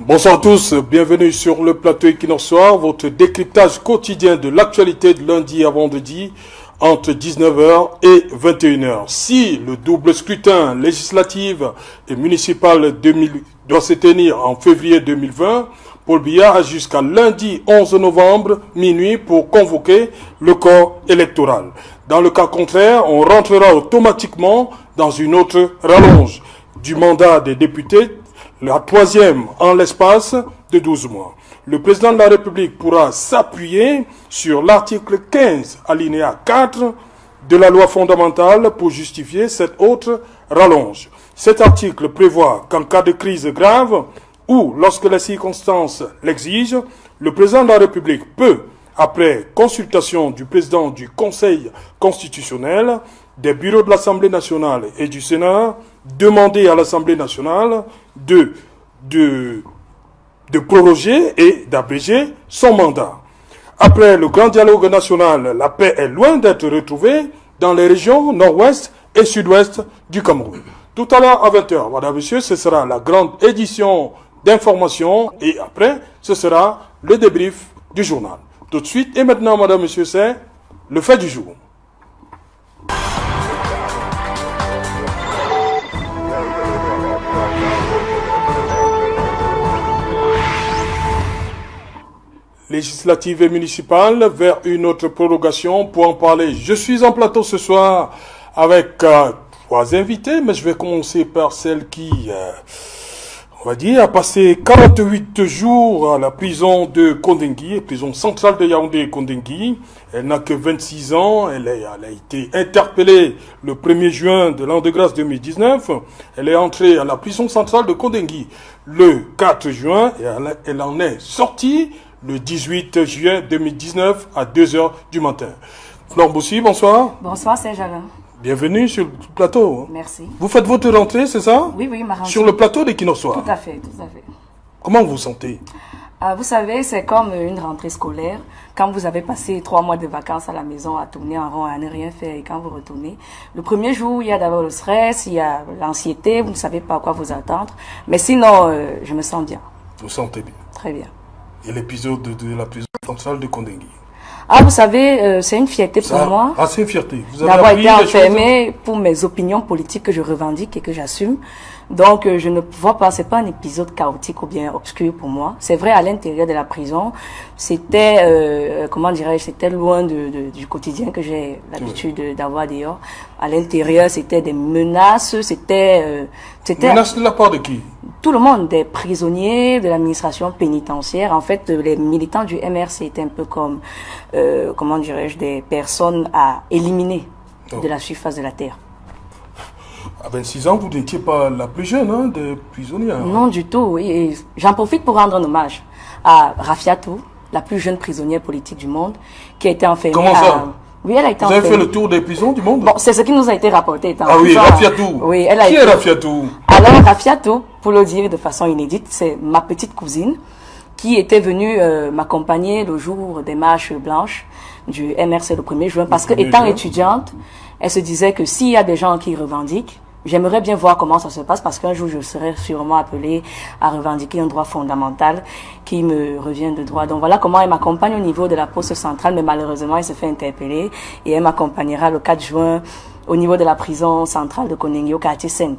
Bonsoir à tous, bienvenue sur le plateau Equinox Soir, votre décryptage quotidien de l'actualité de lundi à vendredi entre 19h et 21h. Si le double scrutin législatif et municipal doit se tenir en février 2020, Paul Biya a jusqu'à lundi 11 novembre minuit pour convoquer le corps électoral. Dans le cas contraire, on rentrera automatiquement dans une autre rallonge du mandat des députés, la troisième en l'espace de 12 mois. Le président de la République pourra s'appuyer sur l'article 15, alinéa 4 de la loi fondamentale pour justifier cette autre rallonge. Cet article prévoit qu'en cas de crise grave ou lorsque les circonstances l'exigent, le président de la République peut, après consultation du président du Conseil constitutionnel, des bureaux de l'Assemblée nationale et du Sénat, demander à l'Assemblée nationale de proroger et d'abréger son mandat. Après le grand dialogue national, la paix est loin d'être retrouvée dans les régions nord-ouest et sud-ouest du Cameroun. Tout à l'heure à 20h, madame, monsieur, ce sera la grande édition d'information et après, ce sera le débrief du journal. Tout de suite et maintenant, madame, monsieur, c'est le fait du jour. Législative et municipale vers une autre prorogation. Pour en parler, je suis en plateau ce soir avec trois invités, mais je vais commencer par celle qui, on va dire, a passé 48 jours à la prison de Kondengui, prison centrale de Yaoundé-Kondengui. Elle n'a que 26 ans, elle a été interpellée le 1er juin de l'an de grâce 2019. Elle est entrée à la prison centrale de Kondengui le 4 juin et elle en est sortie le 18 juin 2019 à 2h du matin. Flore Boussi, bonsoir. Bonsoir, c'est Jalin. Bienvenue sur le plateau. Merci. Vous faites votre rentrée, c'est ça? Oui, oui, ma rentrée. Sur le plateau d'Equinox Soir. Tout à fait, tout à fait. Comment vous vous sentez? Vous savez, c'est comme une rentrée scolaire. Quand vous avez passé 3 mois de vacances à la maison à tourner en rond, à ne rien faire, et quand vous retournez, le premier jour, il y a d'abord le stress, il y a l'anxiété, vous ne savez pas à quoi vous attendre. Mais sinon, je me sens bien. Vous sentez bien? Très bien. Et l'épisode de la prison centrale de Kondengui? Vous savez, c'est une fierté pour moi. C'est une fierté. Vous avez d'avoir appris été des enfermé pour mes opinions politiques que je revendique et que j'assume. Donc, je ne vois pas, c'est pas un épisode chaotique ou bien obscur pour moi. C'est vrai, à l'intérieur de la prison, c'était, comment dirais-je, c'était loin du quotidien que j'ai l'habitude d'avoir dehors. À l'intérieur, c'était des menaces, c'était... Menaces de la part de qui? Tout le monde, des prisonniers, de l'administration pénitentiaire. En fait, les militants du MRC étaient un peu comme, comment dirais-je, des personnes à éliminer de la surface de la terre. À 26 ans, vous n'étiez pas la plus jeune des prisonnières. Non, du tout. Et j'en profite pour rendre un hommage à Rafiatou, la plus jeune prisonnière politique du monde, qui a été enfermée. Comment ça? Oui, elle a été enfermée. Vous avez enfermée. fait le tour des prisons du monde? Bon, c'est ce qui nous a été rapporté. Ah oui, Rafiatou. Oui, elle a Qui été... est Rafiatou? Alors, Rafiatou, pour le dire de façon inédite, c'est ma petite cousine qui était venue m'accompagner le jour des marches blanches du MRC le 1er juin. Parce que, étant étudiante, elle se disait que s'il y a des gens qui revendiquent, j'aimerais bien voir comment ça se passe parce qu'un jour, je serai sûrement appelée à revendiquer un droit fondamental qui me revient de droit. Donc voilà comment elle m'accompagne au niveau de la poste centrale, mais malheureusement, elle se fait interpeller et elle m'accompagnera le 4 juin au niveau de la prison centrale de Kondengui au quartier 5.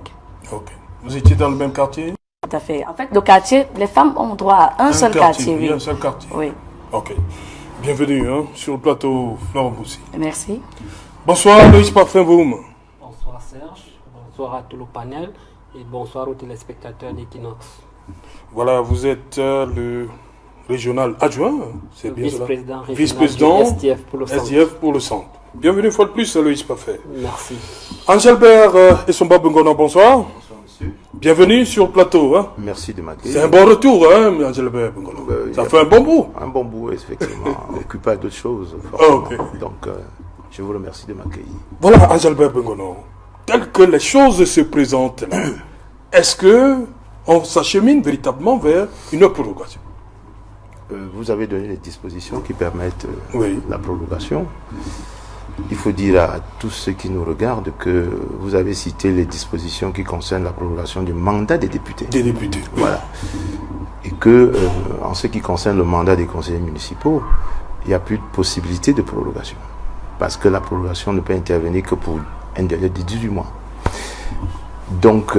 Ok. Vous étiez dans le même quartier? Tout à fait. En fait, le quartier, les femmes ont droit à un seul quartier. Oui, un seul quartier. Oui. Ok. Bienvenue sur le plateau Flore Boussi. Merci. Bonsoir, Loïs Parfum-Boum. Bonsoir Serge, bonsoir à tout le panel et bonsoir aux téléspectateurs d'Equinox. Voilà, vous êtes le régional adjoint, c'est bien cela? Vice-président SDF pour le centre. Bienvenue une fois de plus, Loïs Parfum. Merci. Angelbert et son Babengona, bonsoir. Bonsoir monsieur. Bienvenue sur le plateau. Merci de m'accueillir. C'est un bon retour, Angelbert Bengona. Ça fait un bon bout. Un bon bout, effectivement. Occupé à d'autres choses. Ok. Donc, je vous remercie de m'accueillir. Voilà, Angelbert Bengona. Tel que les choses se présentent là, est-ce que on s'achemine véritablement vers une prorogation? Vous avez donné les dispositions qui permettent oui. la prorogation. Il faut dire à tous ceux qui nous regardent que vous avez cité les dispositions qui concernent la prorogation du mandat des députés. Des députés. Voilà. et que, en ce qui concerne le mandat des conseillers municipaux, il n'y a plus de possibilité de prorogation. Parce que la prorogation ne peut intervenir que pour un délai de 18 mois. Donc,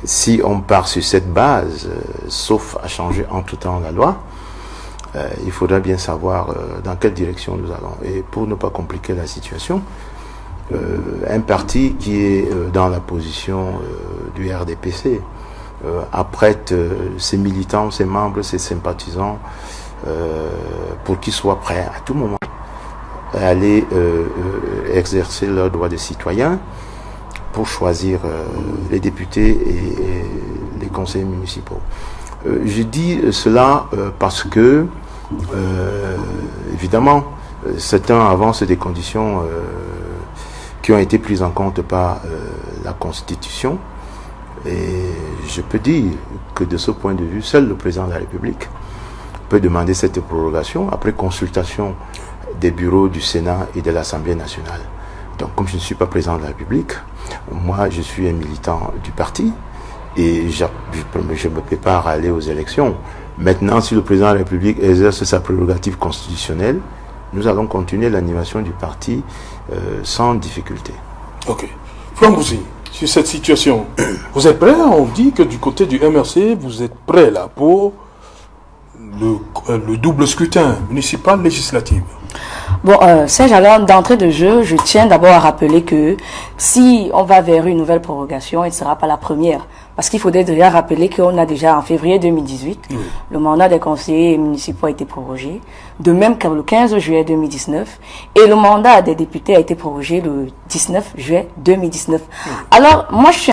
si on part sur cette base, sauf à changer en tout temps la loi, il faudra bien savoir dans quelle direction nous allons. Et pour ne pas compliquer la situation, un parti qui est dans la position du RDPC apprête ses militants, ses membres, ses sympathisants pour qu'ils soient prêts à tout moment à aller exercer leurs droits de citoyens pour choisir les députés et les conseillers municipaux. Je dis cela parce que, évidemment, certains avancent des conditions qui ont été prises en compte par la Constitution. Et je peux dire que de ce point de vue, seul le président de la République peut demander cette prorogation après consultation des bureaux du Sénat et de l'Assemblée nationale. Donc, comme je ne suis pas président de la République, moi, je suis un militant du parti et je me prépare à aller aux élections. Maintenant, si le président de la République exerce sa prérogative constitutionnelle, nous allons continuer l'animation du parti sans difficulté. Ok. Flambouzi, sur cette situation, vous êtes prêt? On dit que du côté du MRC, vous êtes prêt là pour le double scrutin municipal législatif. Bon, Serge, alors d'entrée de jeu, je tiens d'abord à rappeler que si on va vers une nouvelle prorogation, elle ne sera pas la première. Parce qu'il faudrait déjà rappeler qu'on a déjà en février 2018, le mandat des conseillers municipaux a été prorogé, de même que le 15 juillet 2019, et le mandat des députés a été prorogé le 19 juillet 2019. Alors, moi, je suis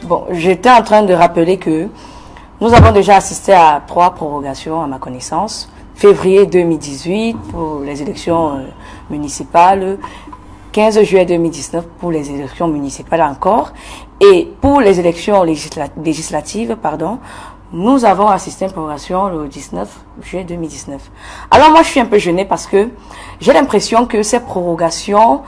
Bon, j'étais en train de rappeler que nous avons déjà assisté à 3 prorogations à ma connaissance. Février 2018 pour les élections municipales, 15 juillet 2019 pour les élections municipales encore, et pour les élections législatives, nous avons assisté à une prorogation le 19 juillet 2019. Alors moi, je suis un peu gênée parce que j'ai l'impression que ces prorogations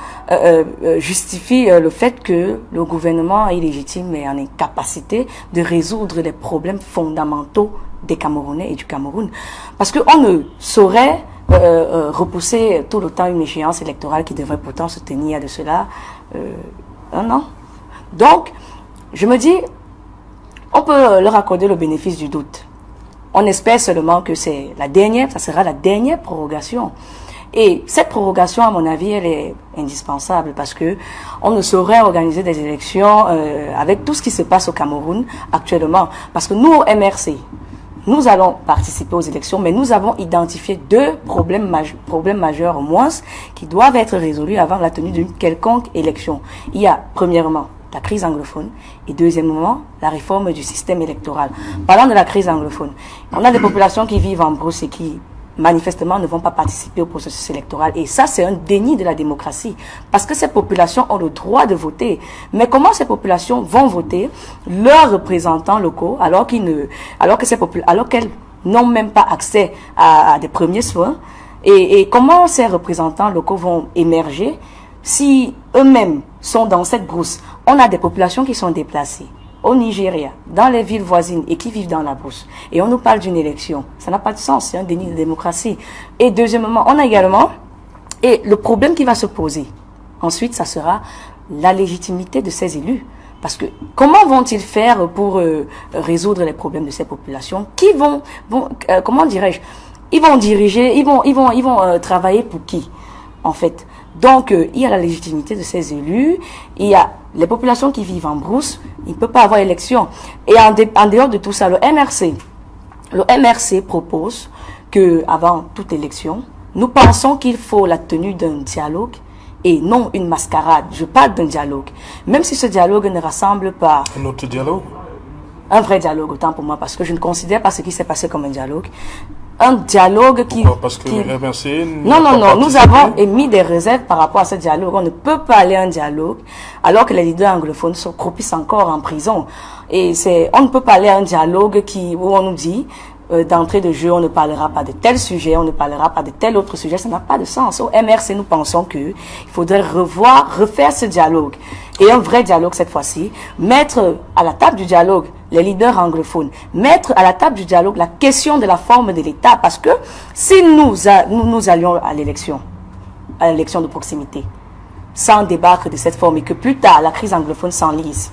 justifient le fait que le gouvernement est illégitime et en incapacité de résoudre les problèmes fondamentaux des Camerounais et du Cameroun. Parce qu'on ne saurait repousser tout le temps une échéance électorale qui devrait pourtant se tenir de cela 1 an. Donc, je me dis, on peut leur accorder le bénéfice du doute. On espère seulement que ça sera la dernière prorogation. Et cette prorogation, à mon avis, elle est indispensable parce que on ne saurait organiser des élections avec tout ce qui se passe au Cameroun actuellement. Parce que nous, au MRC, nous allons participer aux élections, mais nous avons identifié 2 problèmes majeurs au moins qui doivent être résolus avant la tenue d'une quelconque élection. Il y a, premièrement, la crise anglophone et deuxièmement, la réforme du système électoral. Parlant de la crise anglophone, on a des populations qui vivent en brousse et qui manifestement ne vont pas participer au processus électoral. Et ça, c'est un déni de la démocratie. Parce que ces populations ont le droit de voter. Mais comment ces populations vont voter leurs représentants locaux alors qu'elles n'ont même pas accès à des premiers soins? Et comment ces représentants locaux vont émerger si eux-mêmes sont dans cette brousse? On a des populations qui sont déplacées au Nigeria, dans les villes voisines et qui vivent dans la brousse. Et on nous parle d'une élection. Ça n'a pas de sens, c'est un déni de démocratie. Et deuxièmement, on a également, et le problème qui va se poser, ensuite, ça sera la légitimité de ces élus. Parce que comment vont-ils faire pour résoudre les problèmes de ces populations? Qui comment dirais-je? Ils vont diriger, ils vont travailler pour qui, en fait? Donc, il y a la légitimité de ces élus, il y a les populations qui vivent en brousse, il ne peut pas avoir élection. Et en dehors de tout ça, le MRC propose que, avant toute élection, nous pensons qu'il faut la tenue d'un dialogue et non une mascarade. Je parle d'un dialogue. Même si ce dialogue ne rassemble pas... Un autre dialogue? Un vrai dialogue, autant pour moi, parce que je ne considère pas ce qui s'est passé comme un dialogue. Un dialogue qui... Pourquoi? Parce que le MRC... Non, nous avons émis des réserves par rapport à ce dialogue. On ne peut pas aller à un dialogue alors que les leaders anglophones se croupissent encore en prison. Et on ne peut pas aller à un dialogue où on nous dit, d'entrée de jeu, on ne parlera pas de tel sujet, on ne parlera pas de tel autre sujet. Ça n'a pas de sens. Au MRC, nous pensons qu'il faudrait refaire ce dialogue. Et un vrai dialogue cette fois-ci. Mettre à la table du dialogue les leaders anglophones, mettre à la table du dialogue la question de la forme de l'État, parce que si nous allions à l'élection de proximité, sans débattre de cette forme, et que plus tard la crise anglophone s'enlise,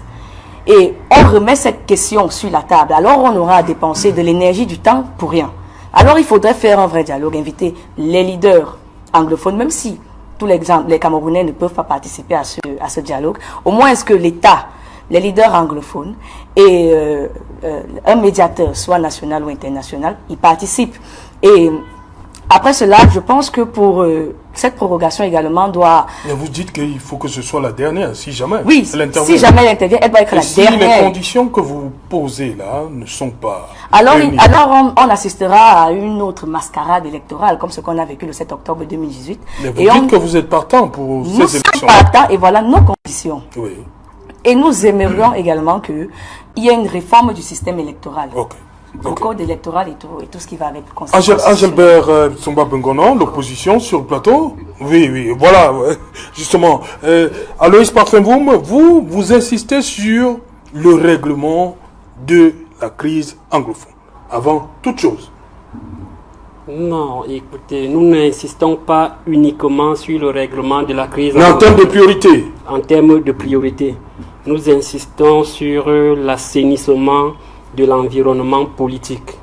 et on remet cette question sur la table, alors on aura à dépenser de l'énergie, du temps pour rien. Alors il faudrait faire un vrai dialogue, inviter les leaders anglophones, même si tous les Camerounais ne peuvent pas participer à ce dialogue, au moins est-ce que l'État, les leaders anglophones et un médiateur, soit national ou international, y participent. Et après cela, je pense que pour cette prorogation également doit... Mais vous dites qu'il faut que ce soit la dernière, si jamais. Oui, si jamais elle intervient, elle doit être la dernière. Si les conditions que vous posez là ne sont pas... Alors on assistera à une autre mascarade électorale, comme ce qu'on a vécu le 7 octobre 2018. Mais vous dites que vous êtes partant pour ces élections. Nous sommes partants et voilà nos conditions. Oui. Et nous aimerions également qu'il y ait une réforme du système électoral. Le code électoral et tout ce qui va avec. Angelbert Tsomba Bengonon, l'opposition sur le plateau. Oui, voilà, justement. Aloïs Parfumboum, vous insistez sur le règlement de la crise anglophone, avant toute chose. Non, écoutez, nous n'insistons pas uniquement sur le règlement de la crise anglophone. Mais en termes de priorité. En termes de priorité. Nous insistons sur l'assainissement de l'environnement politique.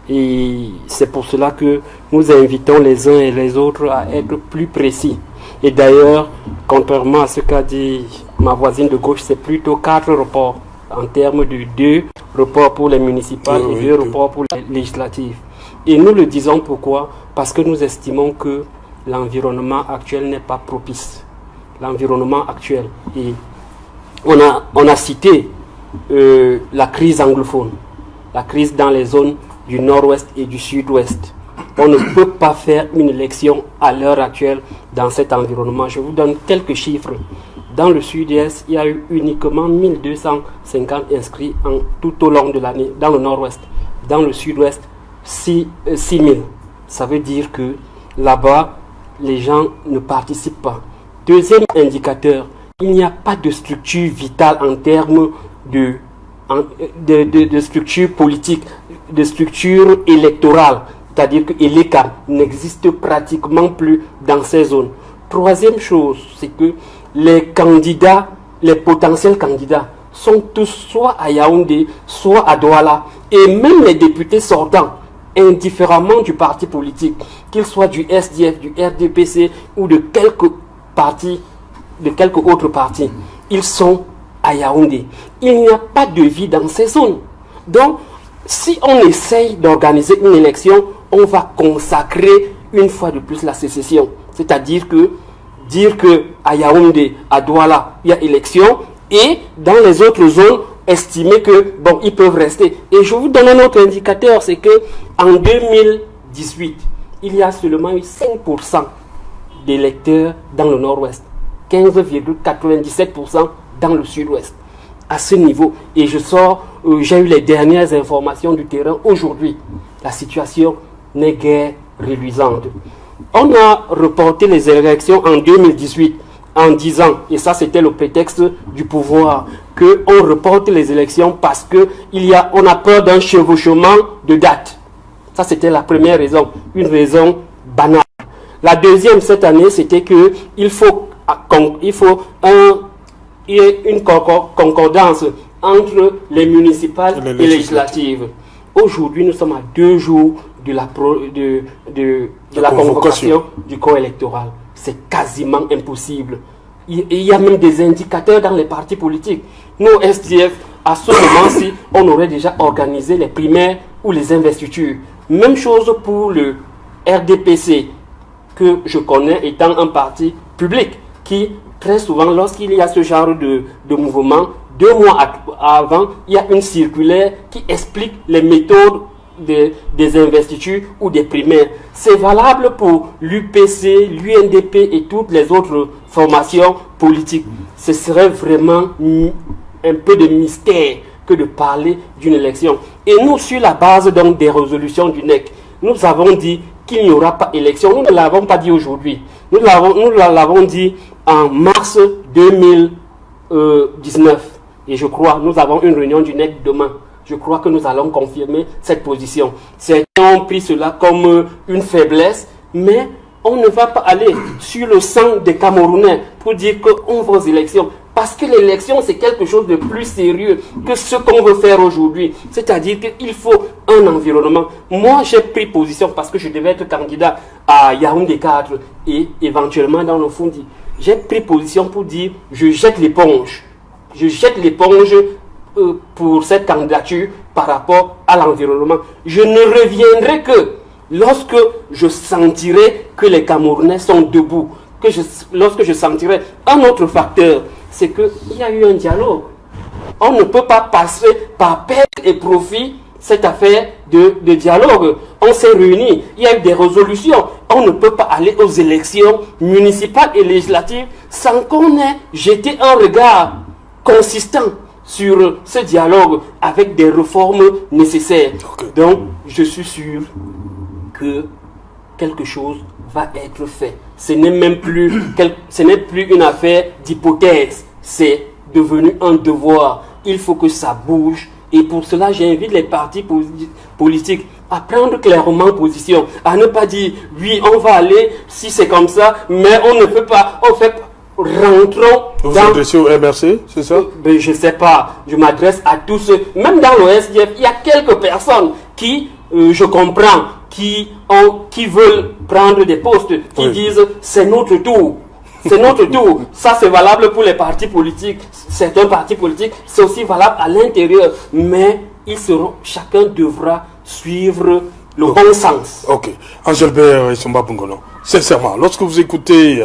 Et c'est pour cela que nous invitons les uns et les autres à être plus précis. Et d'ailleurs, contrairement à ce qu'a dit ma voisine de gauche, c'est plutôt 4 reports en termes de 2 reports pour les municipales et 2 reports pour les législatives. Et nous le disons pourquoi? Parce que nous estimons que l'environnement actuel n'est pas propice. L'environnement actuel. Et on a cité la crise anglophone, la crise dans les zones du nord-ouest et du sud-ouest. On ne peut pas faire une élection à l'heure actuelle dans cet environnement. Je vous donne quelques chiffres. Dans le sud-est, il y a eu uniquement 1250 inscrits tout au long de l'année. Dans le nord-ouest, dans le sud-ouest, 6000. Ça veut dire que là-bas, les gens ne participent pas. Deuxième indicateur, il n'y a pas de structure vitale en termes de structure politique, de structure électorale. C'est-à-dire que l'ECA n'existe pratiquement plus dans ces zones. Troisième chose, c'est que les candidats, les potentiels candidats, sont tous soit à Yaoundé, soit à Douala. Et même les députés sortants, indifféremment du parti politique, qu'ils soient du SDF, du RDPC ou de quelque autre parti, ils sont à Yaoundé. Il n'y a pas de vie dans ces zones. Donc, si on essaye d'organiser une élection, on va consacrer une fois de plus la sécession. C'est-à-dire que dire qu'à Yaoundé, à Douala, il y a élection, et dans les autres zones, estimer que, bon, ils peuvent rester. Et je vous donne un autre indicateur, c'est que en 2018, il y a seulement eu 5% d'électeurs dans le nord-ouest, 15,97% dans le sud-ouest. À ce niveau, et j'ai eu les dernières informations du terrain aujourd'hui, la situation n'est guère reluisante. On a reporté les élections en 2018 en disant, et ça c'était le prétexte du pouvoir, qu'on reporte les élections parce qu'on a peur d'un chevauchement de date. Ça c'était la première raison, une raison banale. La deuxième cette année, c'était qu'il faut une concordance entre les municipales et les législatives. Aujourd'hui, nous sommes à 2 jours de la convocation du corps électoral. C'est quasiment impossible. Il y a même des indicateurs dans les partis politiques. Nous, SDF, à ce moment-ci, on aurait déjà organisé les primaires ou les investitures. Même chose pour le RDPC, que je connais étant un parti public, qui très souvent, lorsqu'il y a ce genre de mouvement, 2 mois avant, il y a une circulaire qui explique les méthodes des investitures ou des primaires. C'est valable pour l'UPC, l'UNDP et toutes les autres formations politiques. Ce serait vraiment un peu de mystère que de parler d'une élection. Et nous, sur la base donc des résolutions du NEC, nous avons dit qu'il n'y aura pas élection. Nous ne l'avons pas dit aujourd'hui. Nous l'avons dit en mars 2019. Et je crois, nous avons une réunion du NEC demain. Je crois que nous allons confirmer cette position. Certains ont pris cela comme une faiblesse, mais on ne va pas aller sur le sang des Camerounais pour dire qu'on va aux élections. Parce que l'élection, c'est quelque chose de plus sérieux que ce qu'on veut faire aujourd'hui. C'est-à-dire qu'il faut un environnement. Moi, j'ai pris position parce que je devais être candidat à Yaoundé 4 et éventuellement dans le Fondi. J'ai pris position pour dire, je jette l'éponge. Je jette l'éponge pour cette candidature par rapport à l'environnement. Je ne reviendrai que lorsque je sentirai que les Camerounais sont debout. Lorsque je sentirai un autre facteur, c'est qu'il y a eu un dialogue. On ne peut pas passer par perte et profit cette affaire de dialogue. On s'est réunis, il y a eu des résolutions. On ne peut pas aller aux élections municipales et législatives sans qu'on ait jeté un regard consistant sur ce dialogue avec des réformes nécessaires. Okay. Donc, je suis sûr que quelque chose va être fait. Ce n'est même plus, une affaire d'hypothèse. C'est devenu un devoir. Il faut que ça bouge. Et pour cela, j'invite les partis politiques à prendre clairement position, à ne pas dire oui, on va aller si c'est comme ça, mais on ne peut pas. En fait, rentrons. Vous vous adressez au MRC, c'est ça? Je ne sais pas. Je m'adresse à tous ceux. Même dans le SDF, il y a quelques personnes qui, je comprends, qui veulent prendre des postes, qui disent c'est notre tour. C'est notre tour. Ça, c'est valable pour les partis politiques. Certains partis politiques, c'est aussi valable à l'intérieur. Mais chacun devra suivre le bon sens. Ok. Angelbert et Somba Bungono, sincèrement, lorsque vous écoutez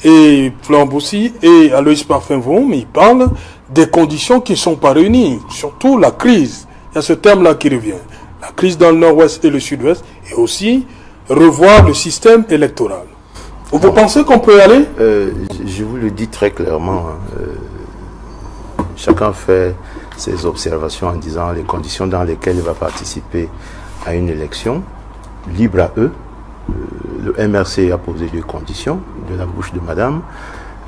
et Flamboussi et Aloïs Parfum-Vom, ils parlent des conditions qui ne sont pas réunies, surtout la crise. Il y a ce terme-là qui revient. La crise dans le nord-ouest et le sud-ouest, et aussi revoir le système électoral. Vous pensez qu'on peut y aller? Je vous le dis très clairement. Chacun fait ses observations en disant les conditions dans lesquelles il va participer à une élection, libre à eux. Le MRC a posé des conditions de la bouche de madame.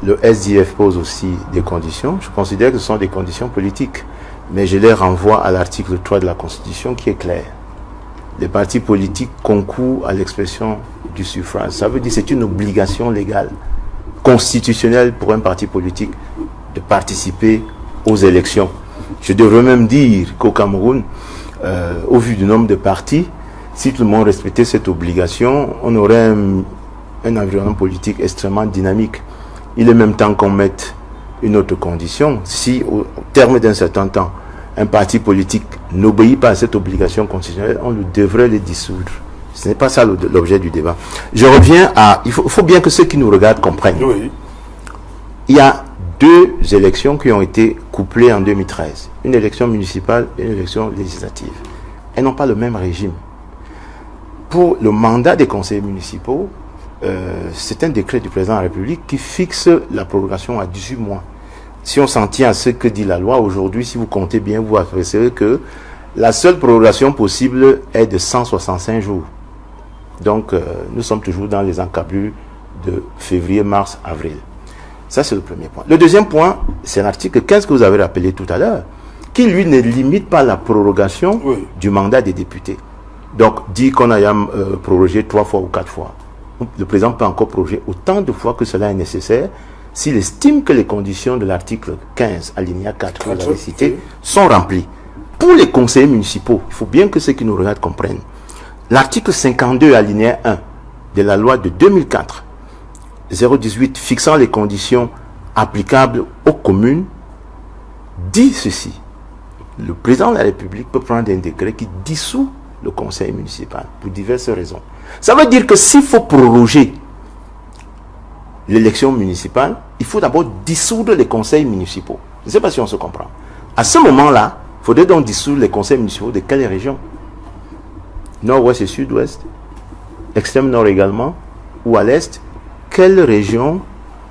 Le SDF pose aussi des conditions. Je considère que ce sont des conditions politiques. Mais je les renvoie à l'article 3 de la Constitution qui est clair. Les partis politiques concourent à l'expression du suffrage. Ça veut dire que c'est une obligation légale, constitutionnelle pour un parti politique de participer aux élections. Je devrais même dire qu'au Cameroun, au vu du nombre de partis, si tout le monde respectait cette obligation, on aurait un environnement politique extrêmement dynamique. Il est même temps qu'on mette une autre condition. Si, au terme d'un certain temps, un parti politique n'obéit pas à cette obligation constitutionnelle, on devrait le dissoudre. Ce n'est pas ça l'objet du débat. Je reviens à... Il faut bien que ceux qui nous regardent comprennent. Oui. Il y a deux élections qui ont été couplées en 2013. Une élection municipale et une élection législative. Elles n'ont pas le même régime. Pour le mandat des conseillers municipaux, c'est un décret du président de la République qui fixe la prorogation à 18 mois. Si on s'en tient à ce que dit la loi, aujourd'hui, si vous comptez bien, vous apercevrez que la seule prorogation possible est de 165 jours. Donc, nous sommes toujours dans les encablures de février, mars, avril. Ça, c'est le premier point. Le deuxième point, c'est l'article 15 que vous avez rappelé tout à l'heure, qui, lui, ne limite pas la prorogation du mandat des députés. Donc, dit qu'on a prorogé 3 fois ou 4 fois. Le président peut encore proroger autant de fois que cela est nécessaire s'il estime que les conditions de l'article 15, alinéa 4, que vous avez cité, sont remplies. Pour les conseillers municipaux, il faut bien que ceux qui nous regardent comprennent. L'article 52, alinéa 1 de la loi de 2004, 018, fixant les conditions applicables aux communes, dit ceci. Le président de la République peut prendre un décret qui dissout le conseil municipal pour diverses raisons. Ça veut dire que s'il faut proroger l'élection municipale, il faut d'abord dissoudre les conseils municipaux. Je ne sais pas si on se comprend. À ce moment-là, il faudrait donc dissoudre les conseils municipaux de quelle région? Nord-ouest et sud-ouest, extrême nord également, ou à l'est. Quelle région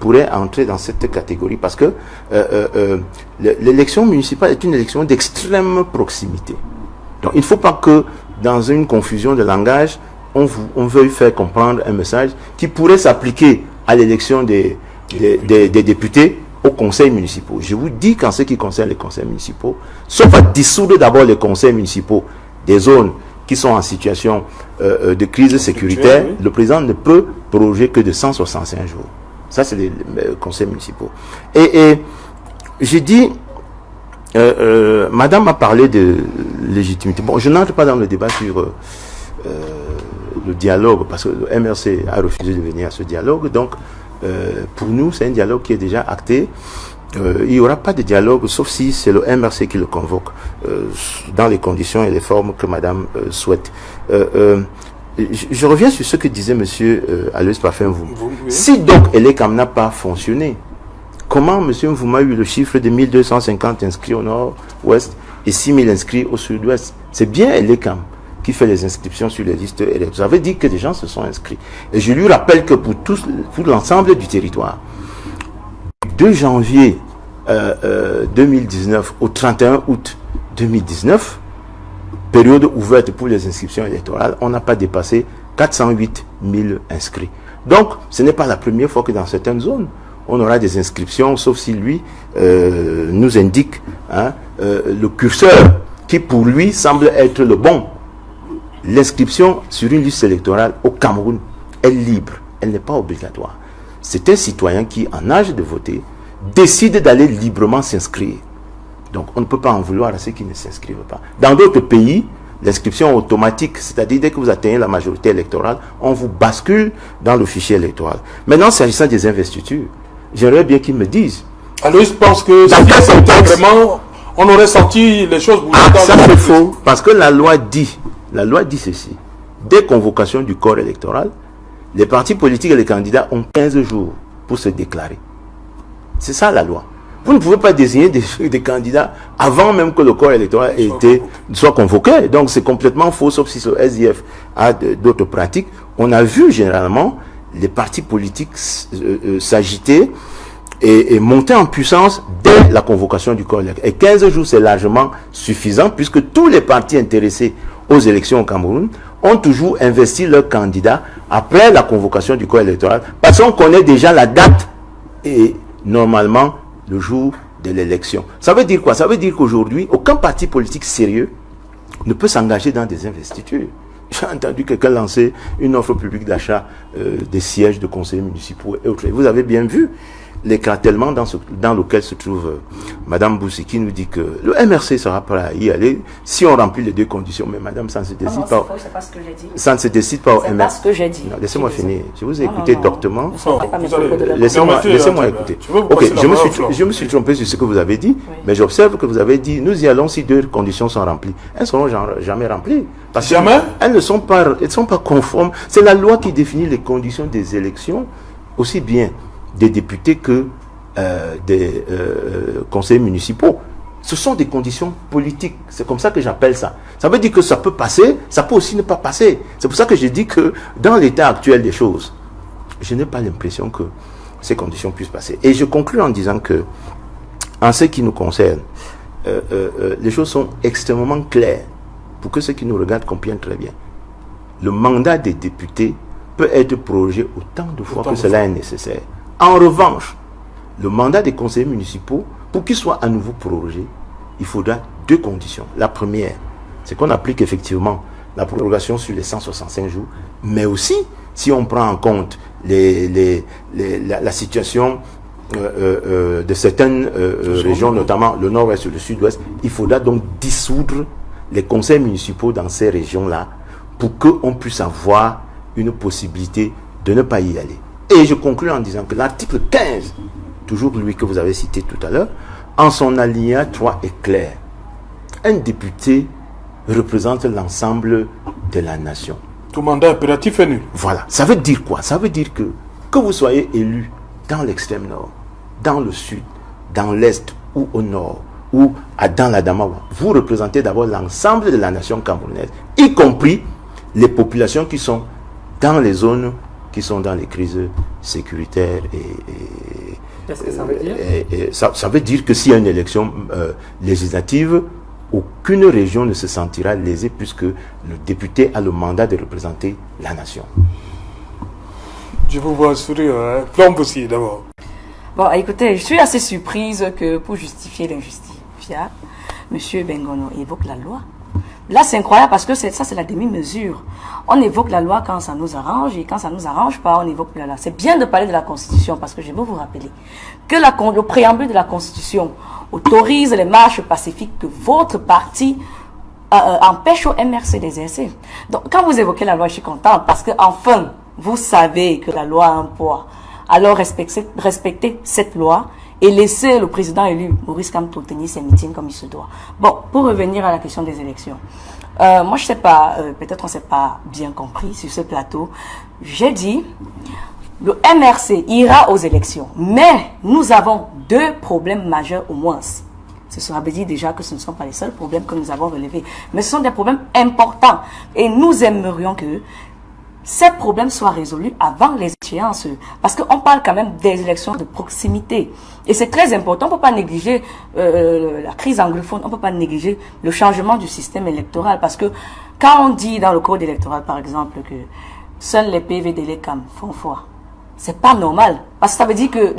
pourrait entrer dans cette catégorie? Parce que l'élection municipale est une élection d'extrême proximité. Donc il ne faut pas que dans une confusion de langage, on veuille faire comprendre un message qui pourrait s'appliquer à l'élection des députés aux conseils municipaux. Je vous dis qu'en ce qui concerne les conseils municipaux, sauf à dissoudre d'abord les conseils municipaux des zones qui sont en situation de crise sécuritaire, le président ne peut proroger que de 165 jours. Ça, c'est les conseils municipaux. Et j'ai dit, madame a parlé de légitimité. Bon, je n'entre pas dans le débat sur le dialogue, parce que le MRC a refusé de venir à ce dialogue. Donc, pour nous, c'est un dialogue qui est déjà acté. Il n'y aura pas de dialogue, sauf si c'est le MRC qui le convoque, dans les conditions et les formes que madame souhaite. Je reviens sur ce que disait monsieur Aloïs Parfum-Vom. Si donc Elecam n'a pas fonctionné, comment monsieur Mvouma a eu le chiffre de 1250 inscrits au nord-ouest et 6000 inscrits au sud-ouest? C'est bien Elecam qui fait les inscriptions sur les listes électorales. Ça veut dire que des gens se sont inscrits. Et je lui rappelle que pour l'ensemble du territoire, 2 janvier 2019 au 31 août 2019, période ouverte pour les inscriptions électorales, on n'a pas dépassé 408 000 inscrits. Donc, ce n'est pas la première fois que dans certaines zones, on aura des inscriptions, sauf si lui nous indique le curseur qui pour lui semble être le bon. L'inscription sur une liste électorale au Cameroun est libre, elle n'est pas obligatoire. C'est un citoyen qui, en âge de voter, décide d'aller librement s'inscrire. Donc, on ne peut pas en vouloir à ceux qui ne s'inscrivent pas. Dans d'autres pays, l'inscription automatique, c'est-à-dire dès que vous atteignez la majorité électorale, on vous bascule dans le fichier électoral. Maintenant, s'agissant des investitures, j'aimerais bien qu'ils me disent. Alors, je pense que si c'était vraiment, on aurait sorti les choses. Ça c'est faux, parce que la loi dit ceci. Dès convocation du corps électoral, les partis politiques et les candidats ont 15 jours pour se déclarer. C'est ça la loi. Vous ne pouvez pas désigner des candidats avant même que le corps électoral soit convoqué. Donc c'est complètement faux, sauf si le SDF a d'autres pratiques. On a vu généralement les partis politiques s'agiter et monter en puissance dès la convocation du corps électoral. Et 15 jours, c'est largement suffisant puisque tous les partis intéressés aux élections au Cameroun ont toujours investi leurs candidats après la convocation du corps électoral parce qu'on connaît déjà la date et normalement le jour de l'élection. Ça veut dire quoi? Ça veut dire qu'aujourd'hui, aucun parti politique sérieux ne peut s'engager dans des investitures. J'ai entendu quelqu'un lancer une offre publique d'achat des sièges de conseillers municipaux et autres. Vous avez bien vu l'écartèlement dans lequel se trouve Madame Boussi qui nous dit que le MRC sera prêt à y aller si on remplit les deux conditions. Mais Madame, ça ne se décide pas. C'est pas ce que j'ai dit. Ça ne se décide pas au MRC. C'est pas ce que j'ai dit. Laissez-moi finir. Je vous ai écouté doctement. Laissez-moi écouter. Ok, je me suis trompé sur ce que vous avez dit, mais j'observe que vous avez dit nous y allons si deux conditions sont remplies. Elles ne seront jamais remplies. Parce jamais. Elles ne sont pas conformes. C'est la loi qui définit les conditions des élections, aussi bien des députés que des conseillers municipaux. Ce sont des conditions politiques. C'est comme ça que j'appelle ça. Ça veut dire que ça peut passer, ça peut aussi ne pas passer. C'est pour ça que j'ai dit que dans l'état actuel des choses, je n'ai pas l'impression que ces conditions puissent passer. Et je conclue en disant que, en ce qui nous concerne, les choses sont extrêmement claires pour que ceux qui nous regardent comprennent très bien. Le mandat des députés peut être prorogé autant de fois que cela est nécessaire. En revanche, le mandat des conseillers municipaux, pour qu'il soit à nouveau prorogé, il faudra deux conditions. La première, c'est qu'on applique effectivement la prorogation sur les 165 jours, mais aussi, si on prend en compte la situation de certaines régions, notamment le nord-ouest et le sud-ouest, il faudra donc dissoudre les conseils municipaux dans ces régions-là pour qu'on puisse avoir une possibilité de ne pas y aller. Et je conclue en disant que l'article 15, toujours lui que vous avez cité tout à l'heure, en son alinéa 3 est clair. Un député représente l'ensemble de la nation. Tout mandat impératif est nul. Voilà. Ça veut dire quoi? Ça veut dire que vous soyez élu dans l'extrême nord, dans le sud, dans l'est ou au nord, ou dans la Damawa, vous représentez d'abord l'ensemble de la nation camerounaise, y compris les populations qui sont dans les zones qui sont dans les crises sécuritaires Qu'est-ce que ça veut dire? Ça veut dire que s'il y a une élection législative, aucune région ne se sentira lésée puisque le député a le mandat de représenter la nation. Je vous vois sourire, hein? Plombe aussi d'abord. Bon, écoutez, je suis assez surprise que pour justifier l'injustifiable, M. Bengono évoque la loi. Là, c'est incroyable parce que ça, c'est la demi-mesure. On évoque la loi quand ça nous arrange et quand ça nous arrange pas, on évoque la loi. C'est bien de parler de la Constitution parce que je veux vous rappeler que le préambule de la Constitution autorise les marches pacifiques que votre parti empêche au MRC d'exercer. Donc, quand vous évoquez la loi, je suis contente parce que enfin, vous savez que la loi a un poids. Alors, respectez cette loi et laissez le président élu, Maurice Kamto, tenir ses meetings comme il se doit. Bon, pour revenir à la question des élections. Moi, je sais pas, peut-être on s'est pas bien compris sur ce plateau. J'ai dit, le MRC ira aux élections, mais nous avons deux problèmes majeurs au moins. Ça veut dire déjà que ce ne sont pas les seuls problèmes que nous avons relevés, mais ce sont des problèmes importants. Et nous aimerions que ces problèmes soient résolus avant les échéances. Parce qu'on parle quand même des élections de proximité. Et c'est très important. On ne peut pas négliger la crise anglophone. On ne peut pas négliger le changement du système électoral. Parce que quand on dit dans le code électoral, par exemple, que seuls les PV de l'ECAM font foi, c'est pas normal. Parce que ça veut dire que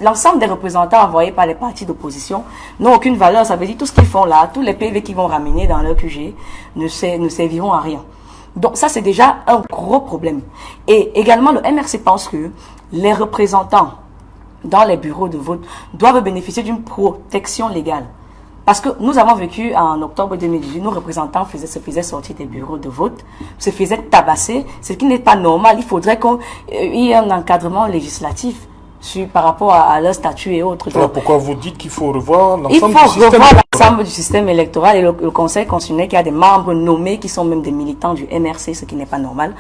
l'ensemble des représentants envoyés par les partis d'opposition n'ont aucune valeur. Ça veut dire que tout ce qu'ils font là, tous les PV qu'ils vont ramener dans leur QG ne serviront à rien. Donc ça, c'est déjà un gros problème. Et également, le MRC pense que les représentants dans les bureaux de vote doivent bénéficier d'une protection légale. Parce que nous avons vécu en octobre 2018, nos représentants se faisaient sortir des bureaux de vote, se faisaient tabasser, ce qui n'est pas normal. Il faudrait qu'il y ait un encadrement législatif par rapport à leur statut et autres. Alors pourquoi vous dites qu'il faut revoir l'ensemble du système électoral? Il faut revoir l'ensemble du système électoral et le Conseil constitutionnel qui a des membres nommés qui sont même des militants du MRC, ce qui n'est pas normal.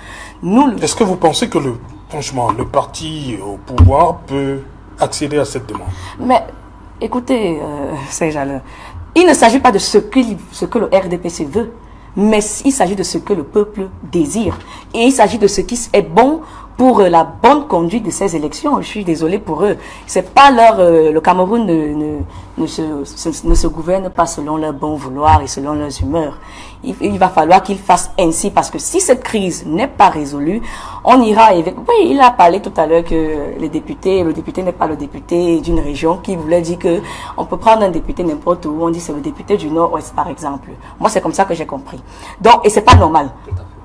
Est-ce que vous pensez que franchement, le parti au pouvoir peut accéder à cette demande? Mais écoutez, Serge, il ne s'agit pas de ce que le RDPC veut, mais il s'agit de ce que le peuple désire. Et il s'agit de ce qui est bon pour la bonne conduite de ces élections. Je suis désolé pour eux. C'est pas le Cameroun ne se gouverne pas selon leur bon vouloir et selon leurs humeurs. Il va falloir qu'ils fassent ainsi, parce que si cette crise n'est pas résolue, on ira avec... Oui, il a parlé tout à l'heure que le député n'est pas le député d'une région, qui voulait dire que on peut prendre un député n'importe où, on dit c'est le député du Nord-Ouest par exemple. Moi c'est comme ça que j'ai compris. Donc, et c'est pas normal.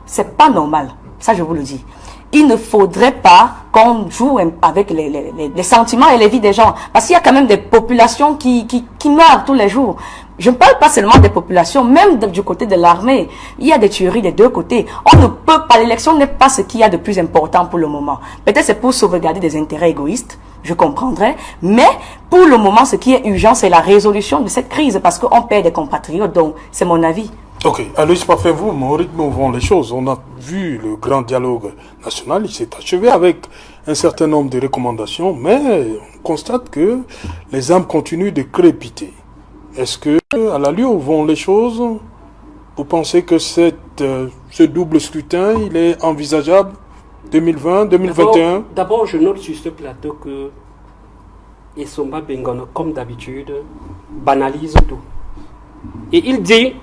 C'est pas normal. Ça je vous le dis. Il ne faudrait pas qu'on joue avec les sentiments et les vies des gens. Parce qu'il y a quand même des populations qui meurent tous les jours. Je ne parle pas seulement des populations, même du côté de l'armée. Il y a des tueries des deux côtés. On ne peut pas, l'élection n'est pas ce qu'il y a de plus important pour le moment. Peut-être c'est pour sauvegarder des intérêts égoïstes, je comprendrais. Mais pour le moment, ce qui est urgent, c'est la résolution de cette crise, parce qu'on perd des compatriotes. Donc, c'est mon avis. Ok, Aloïs Pafé-vous, mon rythme ouvrant les choses. On a vu le grand dialogue national, il s'est achevé avec un certain nombre de recommandations, mais on constate que les âmes continuent de crépiter. Est-ce que, à l'allure où vont les choses, vous pensez que ce double scrutin, il est envisageable 2020, 2021? D'abord, je note sur ce plateau que Essomba Bengono, comme d'habitude, banalise tout. Et il dit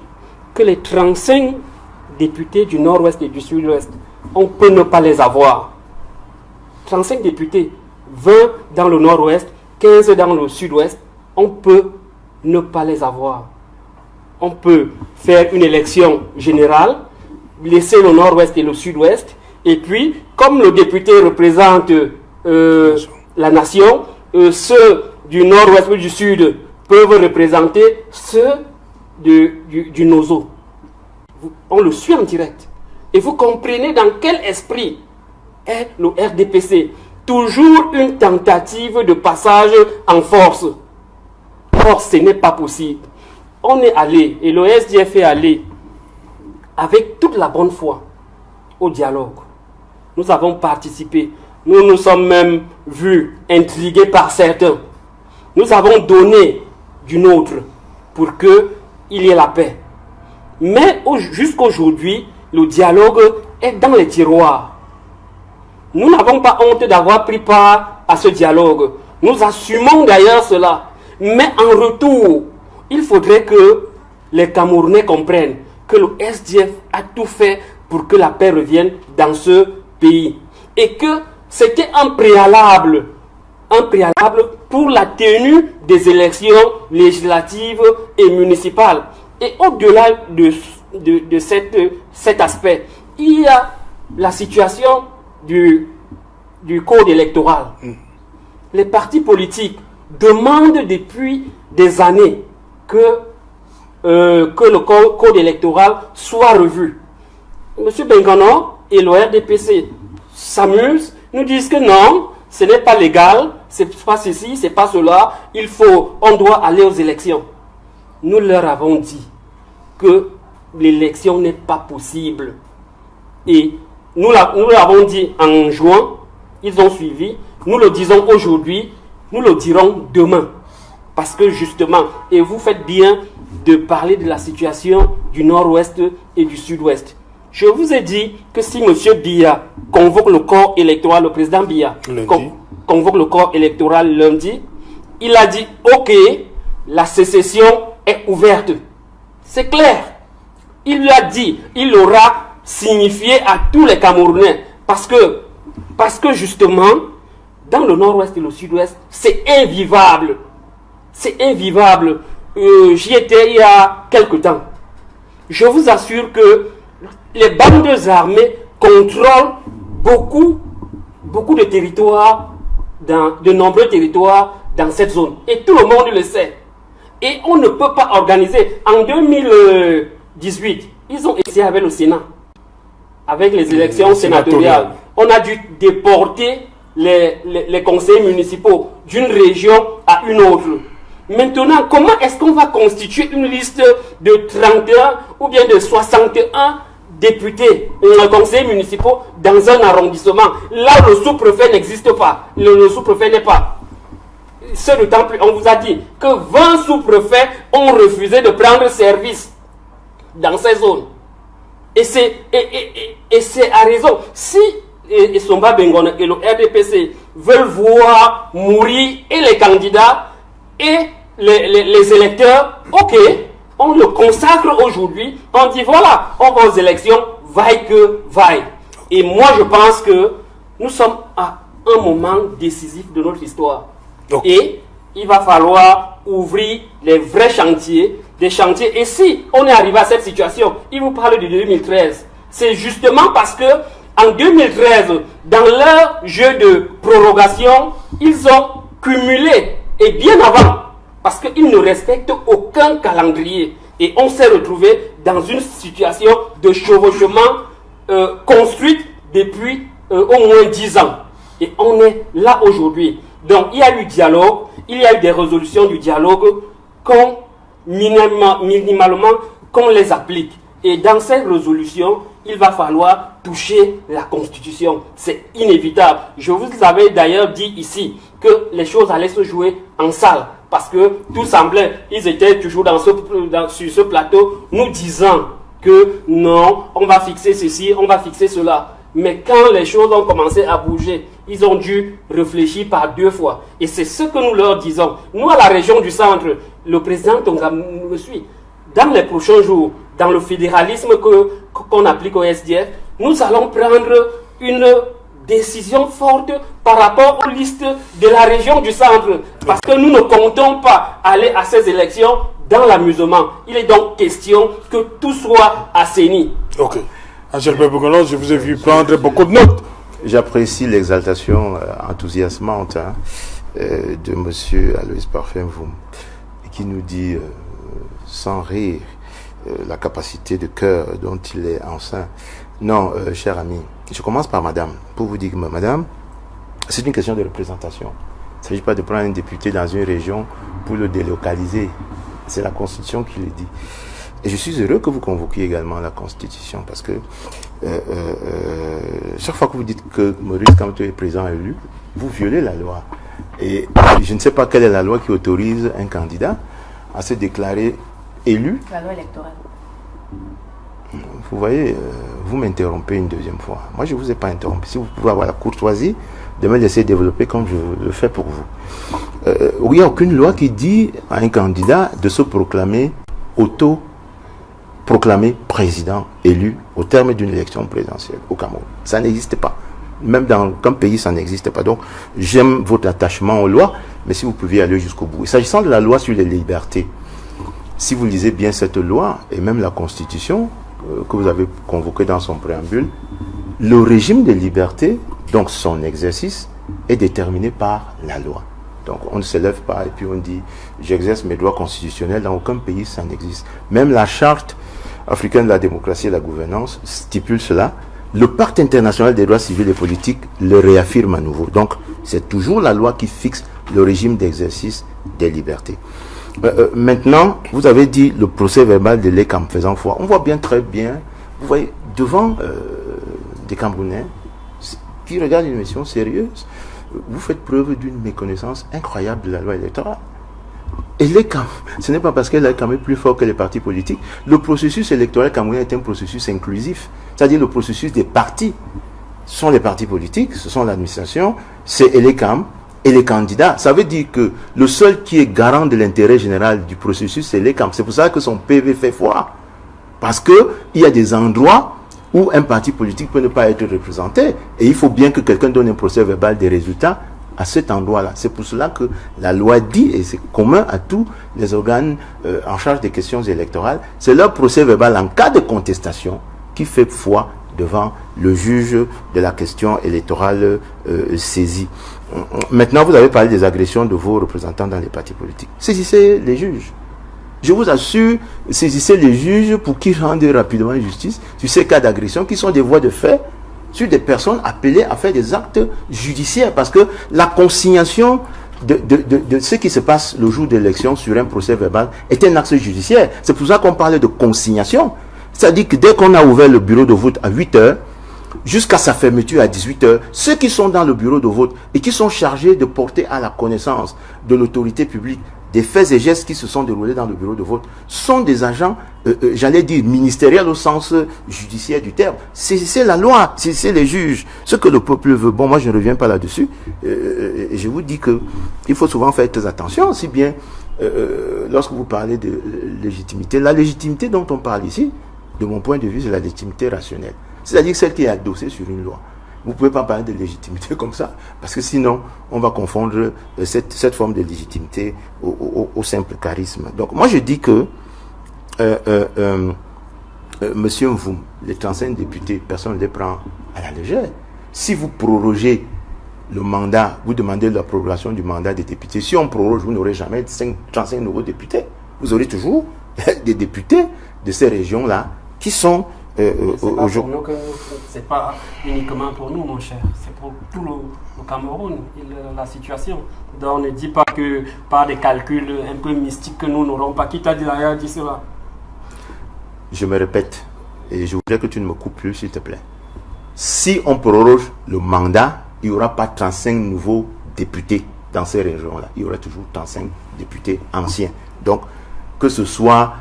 que les 35 députés du Nord-Ouest et du Sud-Ouest, on peut ne pas les avoir. 35 députés, 20 dans le Nord-Ouest, 15 dans le Sud-Ouest, on peut ne pas les avoir. On peut faire une élection générale, laisser le Nord-Ouest et le Sud-Ouest, et puis, comme le député représente la nation, ceux du Nord-Ouest ou du Sud peuvent représenter ceux du Nozo. On le suit en direct. Et vous comprenez dans quel esprit est le RDPC. Toujours une tentative de passage en force. Or, ce n'est pas possible. On est allé, et le SDF est allé, avec toute la bonne foi, au dialogue. Nous avons participé. Nous nous sommes même vus intrigués par certains. Nous avons donné du nôtre pour qu'il y ait la paix. Mais jusqu'aujourd'hui, le dialogue est dans les tiroirs. Nous n'avons pas honte d'avoir pris part à ce dialogue. Nous assumons d'ailleurs cela. Mais en retour, il faudrait que les Camerounais comprennent que le SDF a tout fait pour que la paix revienne dans ce pays. Et que c'était un préalable pour la tenue des élections législatives et municipales. Et au-delà de cet aspect, il y a la situation du code électoral. Les partis politiques demandent depuis des années que le code électoral soit revu. M. Bengono et le RDPC s'amusent, nous disent que non, ce n'est pas légal, c'est pas ceci, c'est pas cela, on doit aller aux élections. Nous leur avons dit que l'élection n'est pas possible. Et nous l'avons dit en juin, ils ont suivi, nous le disons aujourd'hui, nous le dirons demain. Parce que justement, et vous faites bien de parler de la situation du Nord-Ouest et du Sud-Ouest. Je vous ai dit que si M. Biya convoque le corps électoral, le président Biya convoque le corps électoral lundi, il a dit ok, la sécession est ouverte. C'est clair. Il lui a dit, il aura signifié à tous les Camerounais. Parce que justement, dans le Nord-Ouest et le Sud-Ouest, c'est invivable. C'est invivable. J'y étais il y a quelque temps. Je vous assure que les bandes armées contrôlent beaucoup de territoires, de nombreux territoires dans cette zone. Et tout le monde le sait. Et on ne peut pas organiser. En 2018, ils ont essayé avec le Sénat, avec les élections sénatoriales. On a dû déporter les conseillers municipaux d'une région à une autre. Maintenant, comment est-ce qu'on va constituer une liste de 31 ou bien de 61 députés, conseillers municipaux dans un arrondissement, là où le sous-préfet n'existe pas, le sous-préfet n'est pas. Ce d'autant plus, on vous a dit que 20 sous-préfets ont refusé de prendre service dans ces zones. Et c'est à raison. Si Somba Bengon et le RDPC veulent voir mourir et les candidats et les électeurs, ok, on le consacre aujourd'hui, on dit voilà, on va aux élections, vaille que vaille. Et moi je pense que nous sommes à un moment décisif de notre histoire. Okay. Et il va falloir ouvrir les vrais chantiers, des chantiers. Et si on est arrivé à cette situation, il vous parle de 2013. C'est justement parce que en 2013, dans leur jeu de prorogation, ils ont cumulé, et bien avant, parce qu'ils ne respectent aucun calendrier. Et on s'est retrouvé dans une situation de chevauchement construite depuis au moins 10 ans. Et on est là aujourd'hui. Donc il y a eu dialogue, il y a eu des résolutions du dialogue minimalement qu'on les applique. Et dans ces résolutions, il va falloir toucher la Constitution. C'est inévitable. Je vous avais d'ailleurs dit ici que les choses allaient se jouer en salle. Parce que tout semblait, ils étaient toujours sur ce plateau, nous disant que non, on va fixer ceci, on va fixer cela. Mais quand les choses ont commencé à bouger, ils ont dû réfléchir par 2 fois. Et c'est ce que nous leur disons. Nous, à la région du centre, le président Tonga me suit. Dans les prochains jours, dans le fédéralisme qu'on applique au SDF, nous allons prendre une décision forte par rapport aux listes de la région du centre. Parce que nous ne comptons pas aller à ces élections dans l'amusement. Il est donc question que tout soit assaini. Ok. Angèle Bebogolon, je vous ai vu prendre beaucoup de notes. J'apprécie l'exaltation enthousiasmante de M. Aloïs Parfum-Voum, qui nous dit sans rire la capacité de cœur dont il est enceint. Non, cher ami, je commence par madame, pour vous dire que madame, c'est une question de représentation. Il ne s'agit pas de prendre un député dans une région pour le délocaliser. C'est la Constitution qui le dit. Et je suis heureux que vous convoquiez également la Constitution, parce que chaque fois que vous dites que Maurice Kamto est président élu, vous violez la loi. Et je ne sais pas quelle est la loi qui autorise un candidat à se déclarer élu. La loi électorale. Vous voyez, vous m'interrompez une deuxième fois. Moi, je ne vous ai pas interrompu. Si vous pouvez avoir la courtoisie de me laisser développer comme je le fais pour vous. Il n'y a aucune loi qui dit à un candidat de se proclamer proclamé président élu au terme d'une élection présidentielle au Cameroun. Ça n'existe pas. Même dans aucun pays, ça n'existe pas. Donc, j'aime votre attachement aux lois, mais si vous pouviez aller jusqu'au bout. Et s'agissant de la loi sur les libertés, si vous lisez bien cette loi, et même la Constitution, que vous avez convoquée dans son préambule, le régime de liberté, donc son exercice, est déterminé par la loi. Donc, on ne se lève pas et puis on dit « j'exerce mes droits constitutionnels ». Dans aucun pays, ça n'existe. Même la charte africaine de la démocratie et de la gouvernance stipule cela. Le pacte international des droits civils et politiques le réaffirme à nouveau. Donc, c'est toujours la loi qui fixe le régime d'exercice des libertés. Maintenant, vous avez dit le procès verbal de l'ECAM faisant foi. On voit bien, très bien, vous voyez, devant des Camerounais qui regardent une émission sérieuse, vous faites preuve d'une méconnaissance incroyable de la loi électorale. Et l'ECAM, ce n'est pas parce qu'elle est quand même plus fort que les partis politiques. Le processus électoral camerounais est un processus inclusif. C'est-à-dire le processus des partis. Ce sont les partis politiques, ce sont l'administration, c'est l'ECAM et les candidats. Ça veut dire que le seul qui est garant de l'intérêt général du processus, c'est l'ECAM. C'est pour ça que son PV fait foi. Parce qu'il y a des endroits où un parti politique peut ne pas être représenté. Et il faut bien que quelqu'un donne un procès verbal des résultats à cet endroit-là. C'est pour cela que la loi dit, et c'est commun à tous les organes en charge des questions électorales, c'est leur procès verbal en cas de contestation qui fait foi devant le juge de la question électorale saisie. Maintenant, vous avez parlé des agressions de vos représentants dans les partis politiques. Saisissez les juges. Je vous assure, saisissez les juges pour qu'ils rendent rapidement justice sur ces cas d'agression qui sont des voies de fait sur des personnes appelées à faire des actes judiciaires, parce que la consignation de ce qui se passe le jour de l'élection sur un procès verbal est un acte judiciaire. C'est pour ça qu'on parle de consignation. C'est-à-dire que dès qu'on a ouvert le bureau de vote à 8 heures, jusqu'à sa fermeture à 18 heures, ceux qui sont dans le bureau de vote et qui sont chargés de porter à la connaissance de l'autorité publique des faits et gestes qui se sont déroulés dans le bureau de vote sont des agents, j'allais dire, ministériels au sens judiciaire du terme. C'est la loi, c'est les juges. Ce que le peuple veut, bon, moi je ne reviens pas là-dessus. Je vous dis que il faut souvent faire très attention, aussi bien lorsque vous parlez de légitimité. La légitimité dont on parle ici, de mon point de vue, c'est la légitimité rationnelle. C'est-à-dire celle qui est adossée sur une loi. Vous ne pouvez pas parler de légitimité comme ça, parce que sinon, on va confondre cette forme de légitimité au simple charisme. Donc, moi, je dis que Monsieur Mvoum, les 35 députés, personne ne les prend à la légère. Si vous prorogez le mandat, vous demandez la prorogation du mandat des députés. Si on proroge, vous n'aurez jamais 35 nouveaux députés. Vous aurez toujours des députés de ces régions-là qui sont... c'est pas uniquement pour nous, mon cher, c'est pour tout le Cameroun, la situation. Donc on ne dit pas que par des calculs un peu mystiques que nous n'aurons pas. Qui t'a d'ailleurs dit cela? Je me répète, et je voudrais que tu ne me coupes plus, s'il te plaît. Si on proroge le mandat, il n'y aura pas 35 nouveaux députés dans ces régions-là. Il y aura toujours 35 députés anciens. Donc, que ce soit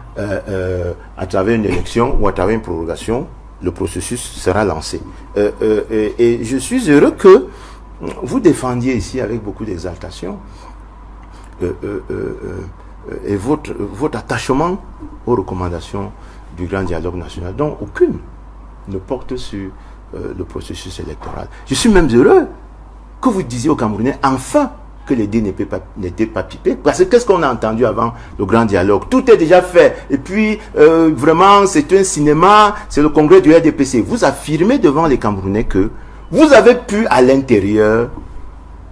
à travers une élection ou à travers une prorogation, le processus sera lancé. Et je suis heureux que vous défendiez ici avec beaucoup d'exaltation et votre attachement aux recommandations du grand dialogue national, dont aucune ne porte sur le processus électoral. Je suis même heureux que vous disiez aux Camerounais, enfin, que les dés n'étaient pas pipés. Parce que qu'est-ce qu'on a entendu avant le grand dialogue? Tout est déjà fait. Et puis, vraiment, c'est un cinéma, c'est le congrès du RDPC. Vous affirmez devant les Camerounais que vous avez pu, à l'intérieur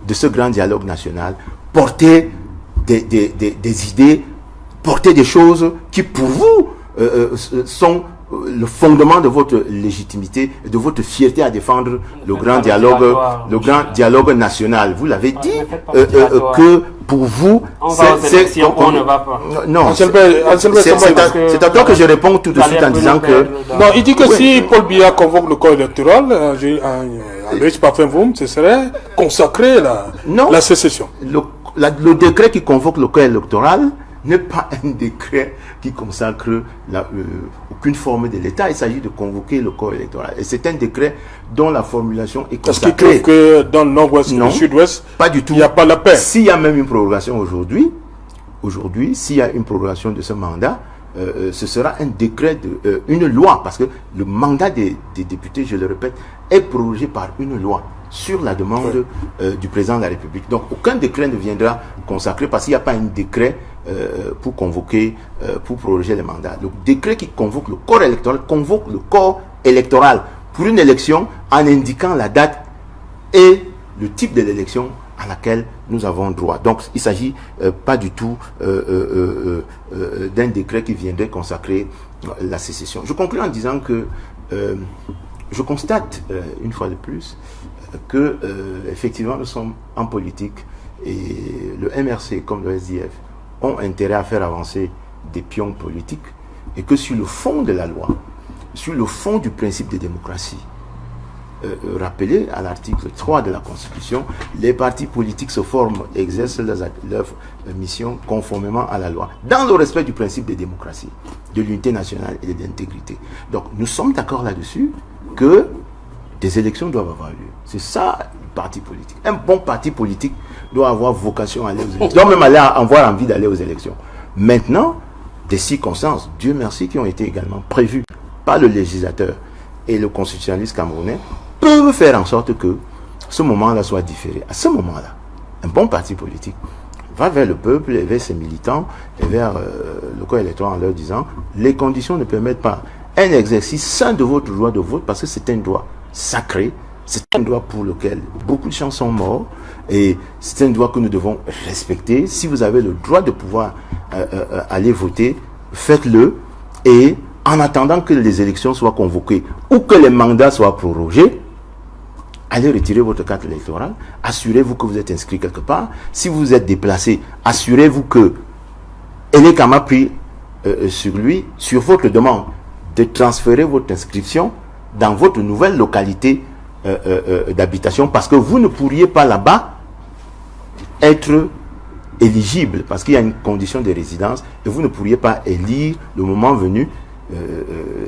de ce grand dialogue national, porter des idées, porter des choses qui, pour vous, sont le fondement de votre légitimité, de votre fierté à défendre le grand dialogue national. Vous l'avez dit que pour vous, on ne va pas. Non, c'est à toi que je réponds tout de suite en disant que... Non, il dit que si Paul Biya convoque le corps électoral, avec Parfum Voum, ce serait consacrer la sécession. Le décret qui convoque le corps électoral n'est pas un décret qui consacre aucune forme de l'État. Il s'agit de convoquer le corps électoral. Et c'est un décret dont la formulation est consacrée. Est-ce qu'il trouve que dans le nord-ouest et le sud-ouest, pas du tout. Il n'y a pas la paix? S'il y a même une prorogation aujourd'hui, s'il y a une prorogation de ce mandat, ce sera un décret, une loi, parce que le mandat des députés, je le répète, est prorogé par une loi sur la demande du président de la République. Donc aucun décret ne viendra consacrer, parce qu'il n'y a pas un décret pour convoquer, pour proroger les mandats. Le décret qui convoque le corps électoral pour une élection en indiquant la date et le type de l'élection à laquelle nous avons droit. Donc il ne s'agit pas du tout d'un décret qui viendrait consacrer la sécession. Je conclue en disant que je constate une fois de plus que effectivement nous sommes en politique et le MRC comme le SDF ont intérêt à faire avancer des pions politiques et que sur le fond de la loi, sur le fond du principe de démocratie, rappelé à l'article 3 de la Constitution, les partis politiques se forment et exercent leur mission conformément à la loi, dans le respect du principe de démocratie, de l'unité nationale et de l'intégrité. Donc nous sommes d'accord là-dessus que des élections doivent avoir lieu. C'est ça le parti politique. Un bon parti politique doit avoir vocation à aller aux élections, doit même avoir envie d'aller aux élections. Maintenant, des circonstances, Dieu merci, qui ont été également prévues par le législateur et le constitutionnaliste camerounais, peuvent faire en sorte que ce moment-là soit différé. À ce moment-là, un bon parti politique va vers le peuple et vers ses militants et vers le corps électoral en leur disant les conditions ne permettent pas un exercice sain de votre droit de vote, parce que c'est un droit sacré, c'est un droit pour lequel beaucoup de gens sont morts et c'est un droit que nous devons respecter. Si vous avez le droit de pouvoir aller voter, faites-le, et en attendant que les élections soient convoquées ou que les mandats soient prorogés, allez retirer votre carte électorale, assurez-vous que vous êtes inscrit quelque part. Si vous êtes déplacé, assurez-vous que Elekam a pris sur lui, sur votre demande, de transférer votre inscription dans votre nouvelle localité d'habitation, parce que vous ne pourriez pas là-bas être éligible, parce qu'il y a une condition de résidence, et vous ne pourriez pas élire le moment venu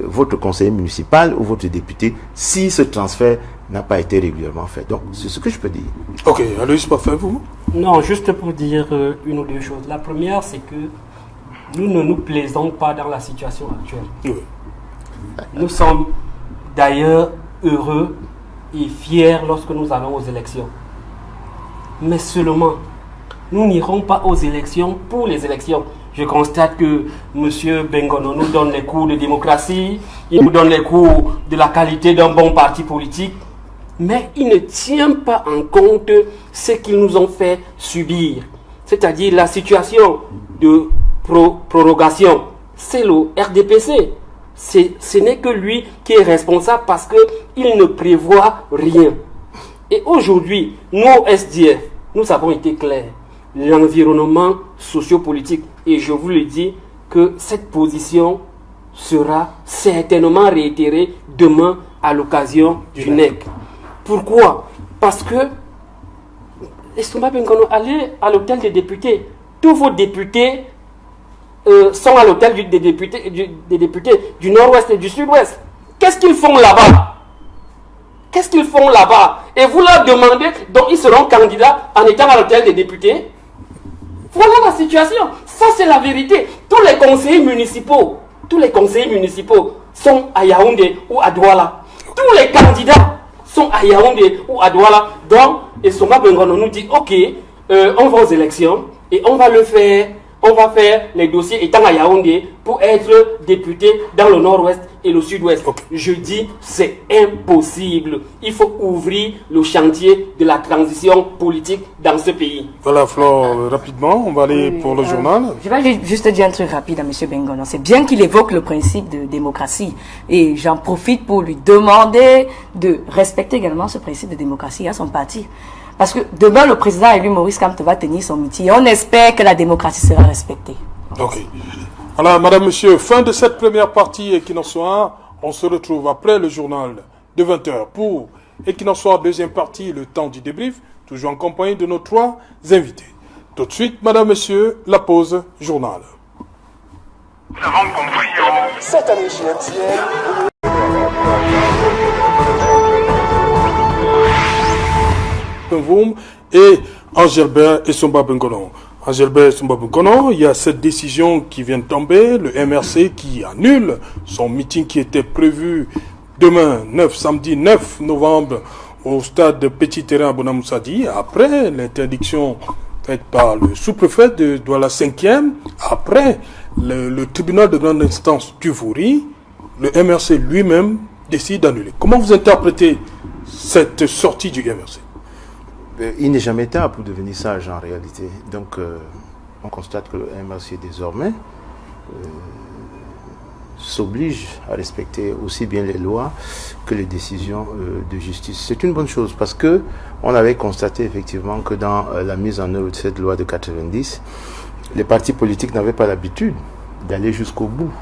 votre conseiller municipal ou votre député si ce transfert n'a pas été régulièrement fait. Donc, c'est ce que je peux dire. Ok, Aloïs Parfait, vous? Non, juste pour dire une ou deux choses. La première, c'est que nous ne nous plaisons pas dans la situation actuelle. Oui. Nous sommes d'ailleurs heureux et fiers lorsque nous allons aux élections. Mais seulement, nous n'irons pas aux élections pour les élections. Je constate que M. Bengono nous donne les cours de démocratie, il nous donne les cours de la qualité d'un bon parti politique, mais il ne tient pas en compte ce qu'ils nous ont fait subir. C'est-à-dire la situation de prorogation. C'est le RDPC. Ce n'est que lui qui est responsable parce qu'il ne prévoit rien. Et aujourd'hui, nous, au SDF, nous avons été clairs. L'environnement sociopolitique, et je vous le dis que cette position sera certainement réitérée demain à l'occasion du NEC. Pourquoi? Parce que Estomba Bengono, allez à l'hôtel des députés. Tous vos députés sont à l'hôtel des députés du nord-ouest et du sud-ouest. Qu'est-ce qu'ils font là-bas? Qu'est-ce qu'ils font là-bas? Et vous leur demandez, donc ils seront candidats en étant à l'hôtel des députés? Voilà la situation. Ça, c'est la vérité. Tous les conseillers municipaux sont à Yaoundé ou à Douala. Tous les candidats sont à Yaoundé ou à Douala. Donc, Estomba Bengono nous dit, ok, on va aux élections et on va le faire. On va faire les dossiers étant à Yaoundé pour être député dans le nord-ouest et le sud-ouest. Okay. Je dis, c'est impossible. Il faut ouvrir le chantier de la transition politique dans ce pays. Voilà, Flore, rapidement, on va aller pour le journal. Je vais juste dire un truc rapide à M. Bengono. C'est bien qu'il évoque le principe de démocratie. Et j'en profite pour lui demander de respecter également ce principe de démocratie à son parti. Parce que demain, le président élu Maurice Kamto va tenir son meeting. Et on espère que la démocratie sera respectée. Ok. Alors, madame, monsieur, fin de cette première partie Equinox Soir. On se retrouve après le journal de 20h pour Equinox Soir, deuxième partie, le temps du débrief, toujours en compagnie de nos trois invités. Tout de suite, madame, monsieur, la pause journal. Nous avons compris cette année chez MTN. Et Angelbert Estomba Bengono. Angelbert Estomba Bengono, il y a cette décision qui vient de tomber, le MRC qui annule son meeting qui était prévu demain, samedi 9 novembre, au stade de Petit Terrain à Bonamoussadi, après l'interdiction faite par le sous-préfet de Douala 5e, après le tribunal de grande instance du Vouri, le MRC lui-même décide d'annuler. Comment vous interprétez cette sortie du MRC? Il n'est jamais tard pour devenir sage en réalité. Donc, on constate que le MRC désormais s'oblige à respecter aussi bien les lois que les décisions de justice. C'est une bonne chose parce que on avait constaté effectivement que dans la mise en œuvre de cette loi de 90, les partis politiques n'avaient pas l'habitude d'aller jusqu'au bout.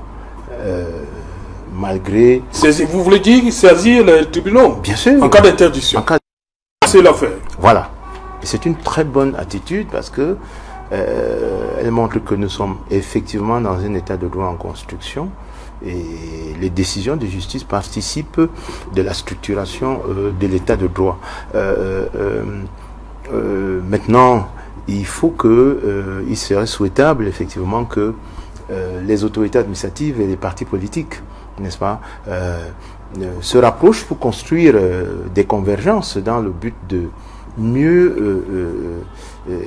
Malgré... Vous voulez dire saisir les tribunaux? Bien sûr. En cas d'interdiction. C'est l'affaire. Voilà. Et c'est une très bonne attitude parce que elle montre que nous sommes effectivement dans un état de droit en construction et les décisions de justice participent de la structuration de l'état de droit. Maintenant, il faut il serait souhaitable effectivement que les autorités administratives et les partis politiques, n'est-ce pas, se rapprochent pour construire des convergences dans le but de mieux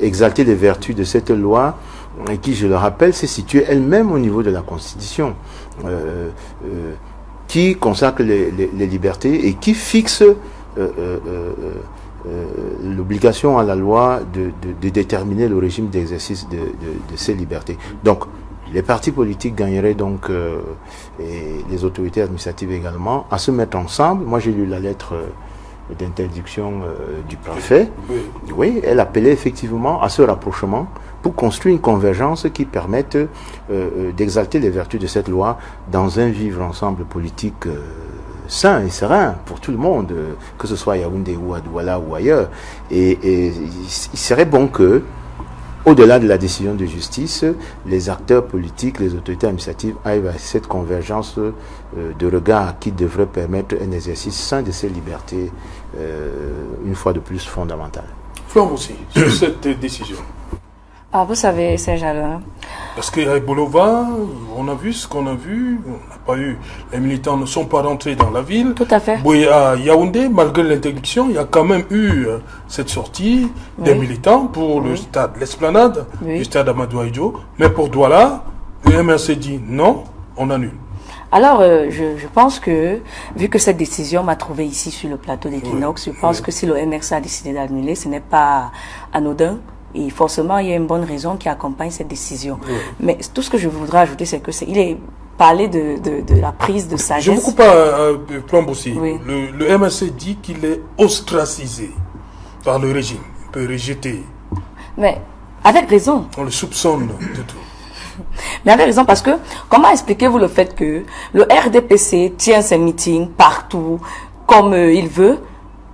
exalter les vertus de cette loi qui, je le rappelle, s'est située elle-même au niveau de la Constitution, qui consacre les libertés et qui fixe l'obligation à la loi de déterminer le régime d'exercice de ces libertés. Donc, les partis politiques gagneraient donc, et les autorités administratives également, à se mettre ensemble. Moi, j'ai lu la lettre d'interdiction du préfet, oui, elle appelait effectivement à ce rapprochement pour construire une convergence qui permette d'exalter les vertus de cette loi dans un vivre ensemble politique sain et serein pour tout le monde, que ce soit à Yaoundé ou à Douala ou ailleurs. Et il serait bon que, au-delà de la décision de justice, les acteurs politiques, les autorités administratives aillent à cette convergence de regard qui devrait permettre un exercice sain de ces libertés, une fois de plus fondamentales. Florent aussi, sur cette décision. Ah, vous savez, Serge-Alain. Parce qu'avec Bolova, on a vu ce qu'on a vu. On n'a pas eu. Les militants ne sont pas rentrés dans la ville. Tout à fait. À Yaoundé, malgré l'interdiction, il y a quand même eu cette sortie des militants pour le stade, l'esplanade du stade Amadou Ahidjo. Mais pour Douala, le MRC dit non, on annule. Alors, je pense que, vu que cette décision m'a trouvé ici sur le plateau d'Equinox, je pense que si le MRC a décidé d'annuler, ce n'est pas anodin. Et forcément, il y a une bonne raison qui accompagne cette décision. Mais tout ce que je voudrais ajouter, c'est que il est parlé de la prise de sagesse. Je ne coupe pas Plomboussi. Le MRC dit qu'il est ostracisé par le régime, un peu rejeté. Mais avec raison. On le soupçonne de tout. Mais avec raison, parce que comment expliquez-vous le fait que le RDPC tient ses meetings partout, comme il veut,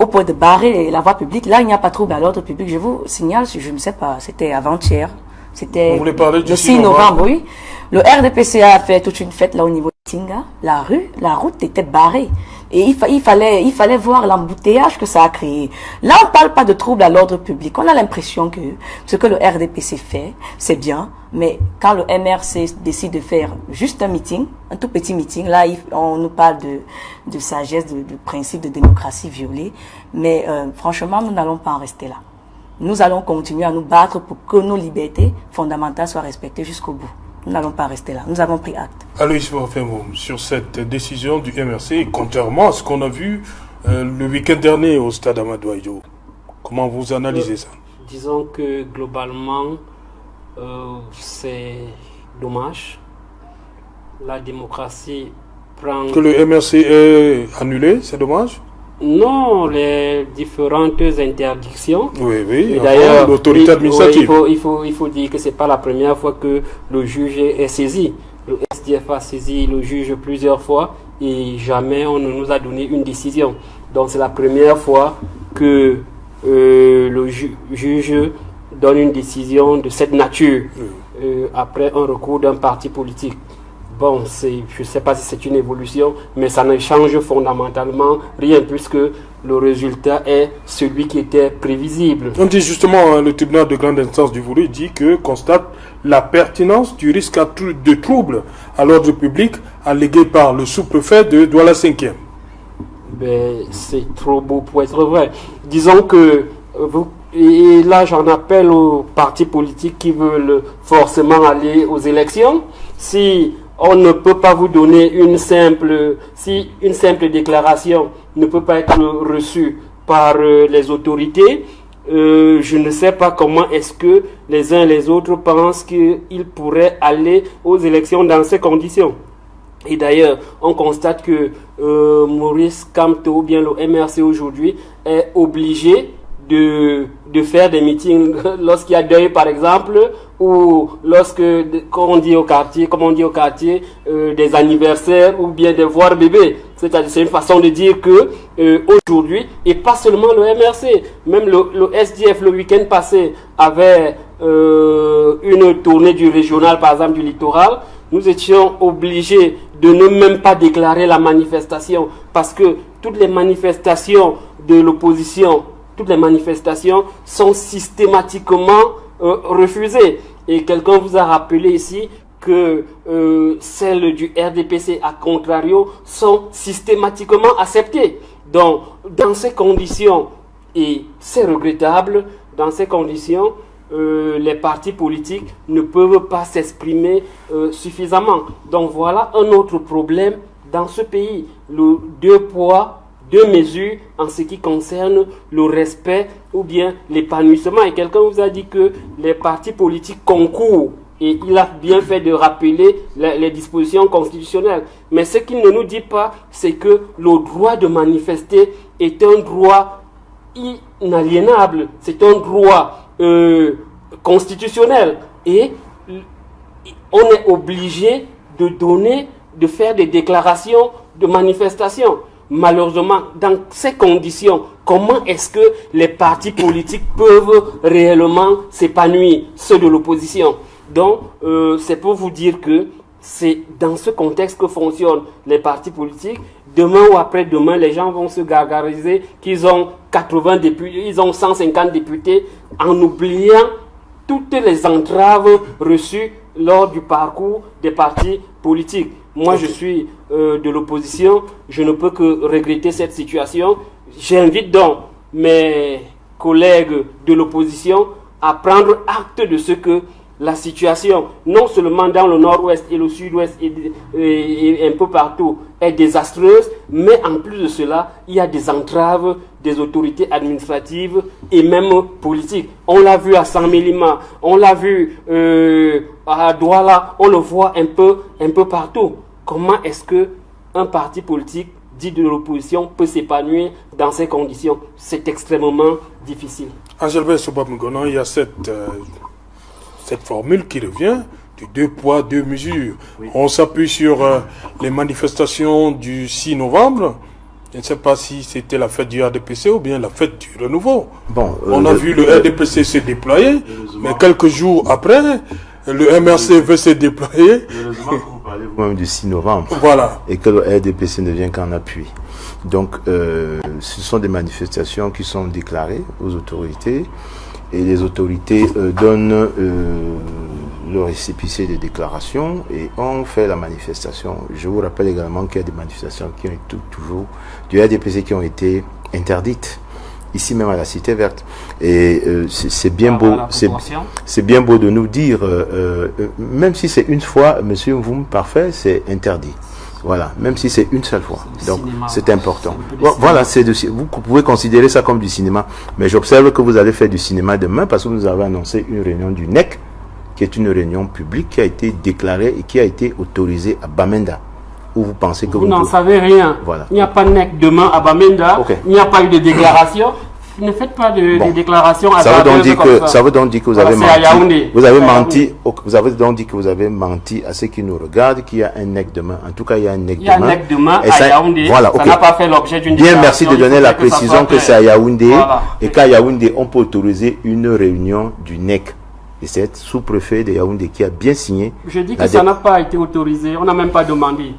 au point de barrer la voie publique? Là, il n'y a pas trouble à l'ordre public. Je vous signale, je ne sais pas, c'était avant-hier. C'était le 6 novembre, oui. Le RDPC a fait toute une fête là au niveau de Tinga. La route était barrée. Et il fallait voir l'embouteillage que ça a créé. Là, on ne parle pas de trouble à l'ordre public. On a l'impression que ce que le RDPC fait, c'est bien. Mais quand le MRC décide de faire juste un meeting, un tout petit meeting, là, on nous parle de sagesse, de principe de démocratie violée. Mais franchement, nous n'allons pas en rester là. Nous allons continuer à nous battre pour que nos libertés fondamentales soient respectées jusqu'au bout. Nous n'allons pas rester là. Nous avons pris acte. Aloïs Morfembo, sur cette décision du MRC, contrairement à ce qu'on a vu le week-end dernier au stade Amadou Ahidjo, comment vous analysez ça? Disons que globalement, c'est dommage. La démocratie prend... Que le MRC est annulé, c'est dommage? Non, les différentes interdictions. Oui. Et d'ailleurs, l'autorité administrative. Il faut dire que c'est pas la première fois que le juge est saisi. Le SDF a saisi le juge plusieurs fois et jamais on ne nous a donné une décision. Donc c'est la première fois que le juge donne une décision de cette nature après un recours d'un parti politique. Bon, je ne sais pas si c'est une évolution, mais ça ne change fondamentalement rien puisque le résultat est celui qui était prévisible. On dit justement, le tribunal de grande instance du Voulou dit que constate la pertinence du risque de trouble à l'ordre public allégué par le sous-préfet de Douala 5e. Ben, c'est trop beau pour être vrai. Disons que et là j'en appelle aux partis politiques qui veulent forcément aller aux élections. Si on ne peut pas vous donner une simple déclaration ne peut pas être reçue par les autorités, je ne sais pas comment est-ce que les uns et les autres pensent qu'ils pourraient aller aux élections dans ces conditions. Et d'ailleurs, on constate que Maurice Kamto, ou bien le MRC aujourd'hui, est obligé de faire des meetings lorsqu'il y a deuil par exemple, ou lorsque, comme on dit au quartier, des anniversaires ou bien des voir bébés. C'est une façon de dire que aujourd'hui, et pas seulement le MRC, même le SDF le week-end passé avait une tournée du régional, par exemple du littoral. Nous étions obligés de ne même pas déclarer la manifestation parce que toutes les manifestations de l'opposition, toutes les manifestations sont systématiquement refusées. Et quelqu'un vous a rappelé ici que celles du RDPC, à contrario, sont systématiquement acceptées. Donc, dans ces conditions, et c'est regrettable, dans ces conditions, les partis politiques ne peuvent pas s'exprimer suffisamment. Donc voilà un autre problème dans ce pays. Le 2 poids, 2 mesures en ce qui concerne le respect ou bien l'épanouissement. Et quelqu'un vous a dit que les partis politiques concourent Et il a bien fait de rappeler les dispositions constitutionnelles. Mais ce qu'il ne nous dit pas, c'est que le droit de manifester est un droit inaliénable. C'est un droit constitutionnel. Et on est obligé de faire des déclarations de manifestation. Malheureusement, dans ces conditions, comment est-ce que les partis politiques peuvent réellement s'épanouir, ceux de l'opposition? Donc, c'est pour vous dire que c'est dans ce contexte que fonctionnent les partis politiques. Demain ou après-demain, les gens vont se gargariser qu'ils ont 80 députés, ils ont 150 députés, en oubliant toutes les entraves reçues lors du parcours des partis politiques. Moi, je suis de l'opposition, je ne peux que regretter cette situation. J'invite donc mes collègues de l'opposition à prendre acte de ce que la situation, non seulement dans le nord-ouest et le sud-ouest et un peu partout, est désastreuse, mais en plus de cela, il y a des entraves des autorités administratives et même politiques. On l'a vu à Saint-Mélima, on l'a vu à Douala, on le voit un peu partout. Comment est-ce qu'un parti politique dit de l'opposition peut s'épanouir dans ces conditions? C'est extrêmement difficile. Angèle Sobamgono, il y a cette formule qui revient du 2 poids, 2 mesures. Oui. On s'appuie sur les manifestations du 6 novembre. Je ne sais pas si c'était la fête du RDPC ou bien la fête du renouveau. Bon, on a vu le RDPC se déployer, mais quelques jours après, le MRC veut se déployer. Heureusement que vous parlez vous-même du 6 novembre. Voilà. Et que le RDPC ne vient qu'en appui. Donc, ce sont des manifestations qui sont déclarées aux autorités. Et les autorités donnent le récépissé de déclaration et on fait la manifestation. Je vous rappelle également qu'il y a des manifestations qui ont été toujours du RDPC qui ont été interdites, ici même à la Cité Verte. Et c'est bien beau, c'est bien beau de nous dire, même si c'est une fois, monsieur Mvoum, parfait, c'est interdit. Voilà, même si c'est une seule fois. Donc, c'est important. Voilà, vous pouvez considérer ça comme du cinéma. Mais j'observe que vous allez faire du cinéma demain parce que nous avons annoncé une réunion du NEC, qui est une réunion publique qui a été déclarée et qui a été autorisée à Bamenda. Où vous pensez que vous n'en savez rien. Voilà. Il n'y a pas de NEC demain à Bamenda. Okay. Il n'y a pas eu de déclaration. Ne faites pas de déclaration à ça veut donc dire que ça veut donc dire que vous avez menti. Vous avez menti. Vous avez donc dit que vous avez menti à ceux qui nous regardent qu'il y a un NEC demain. En tout cas, il y a un NEC demain. Il y a un NEC demain à Yaoundé. Voilà, ça n'a pas fait l'objet d'une déclaration. Bien, merci de donner la précision que c'est à Yaoundé et qu'à Yaoundé on peut autoriser une réunion du NEC. Et c'est sous-préfet de Yaoundé qui a bien signé. Je dis que ça n'a pas été autorisé. On n'a même pas demandé.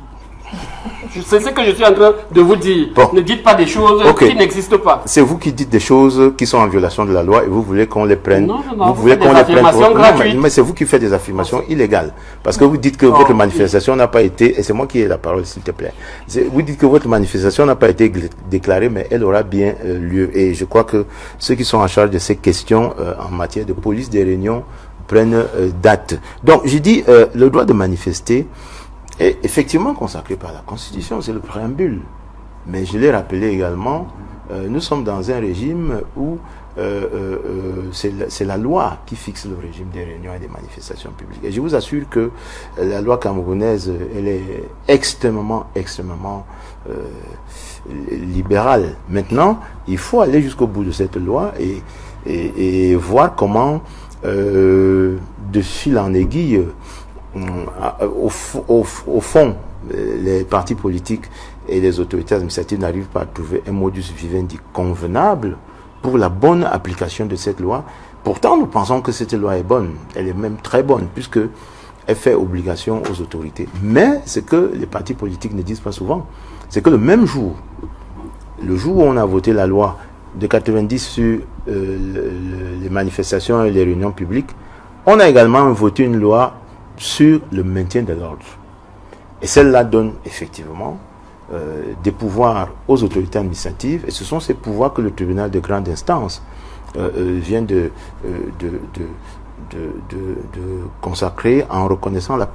C'est ce que je suis en train de vous dire. Bon. Ne dites pas des choses qui n'existent pas. C'est vous qui dites des choses qui sont en violation de la loi et vous voulez qu'on les prenne. Non, vous voulez qu'on les prenne. Mais c'est vous qui faites des affirmations illégales. Parce que vous dites que votre manifestation n'a pas été, et c'est moi qui ai la parole s'il te plaît. Vous dites que votre manifestation n'a pas été déclarée, mais elle aura bien lieu. Et je crois que ceux qui sont en charge de ces questions en matière de police des réunions prennent date. Donc, j'ai dit, le droit de manifester est effectivement consacré par la Constitution, c'est le préambule. Mais je l'ai rappelé également, nous sommes dans un régime où c'est la loi qui fixe le régime des réunions et des manifestations publiques. Et je vous assure que la loi camerounaise, elle est extrêmement libérale. Maintenant, il faut aller jusqu'au bout de cette loi et voir comment, de fil en aiguille, au fond, les partis politiques et les autorités administratives n'arrivent pas à trouver un modus vivendi convenable pour la bonne application de cette loi. Pourtant, nous pensons que cette loi est bonne. Elle est même très bonne, puisqu'elle fait obligation aux autorités. Mais ce que les partis politiques ne disent pas souvent, c'est que le même jour, le jour où on a voté la loi de 90 sur les manifestations et les réunions publiques, on a également voté une loi sur le maintien de l'ordre. Et celle-là donne effectivement des pouvoirs aux autorités administratives, et ce sont ces pouvoirs que le tribunal de grande instance vient de consacrer en reconnaissant la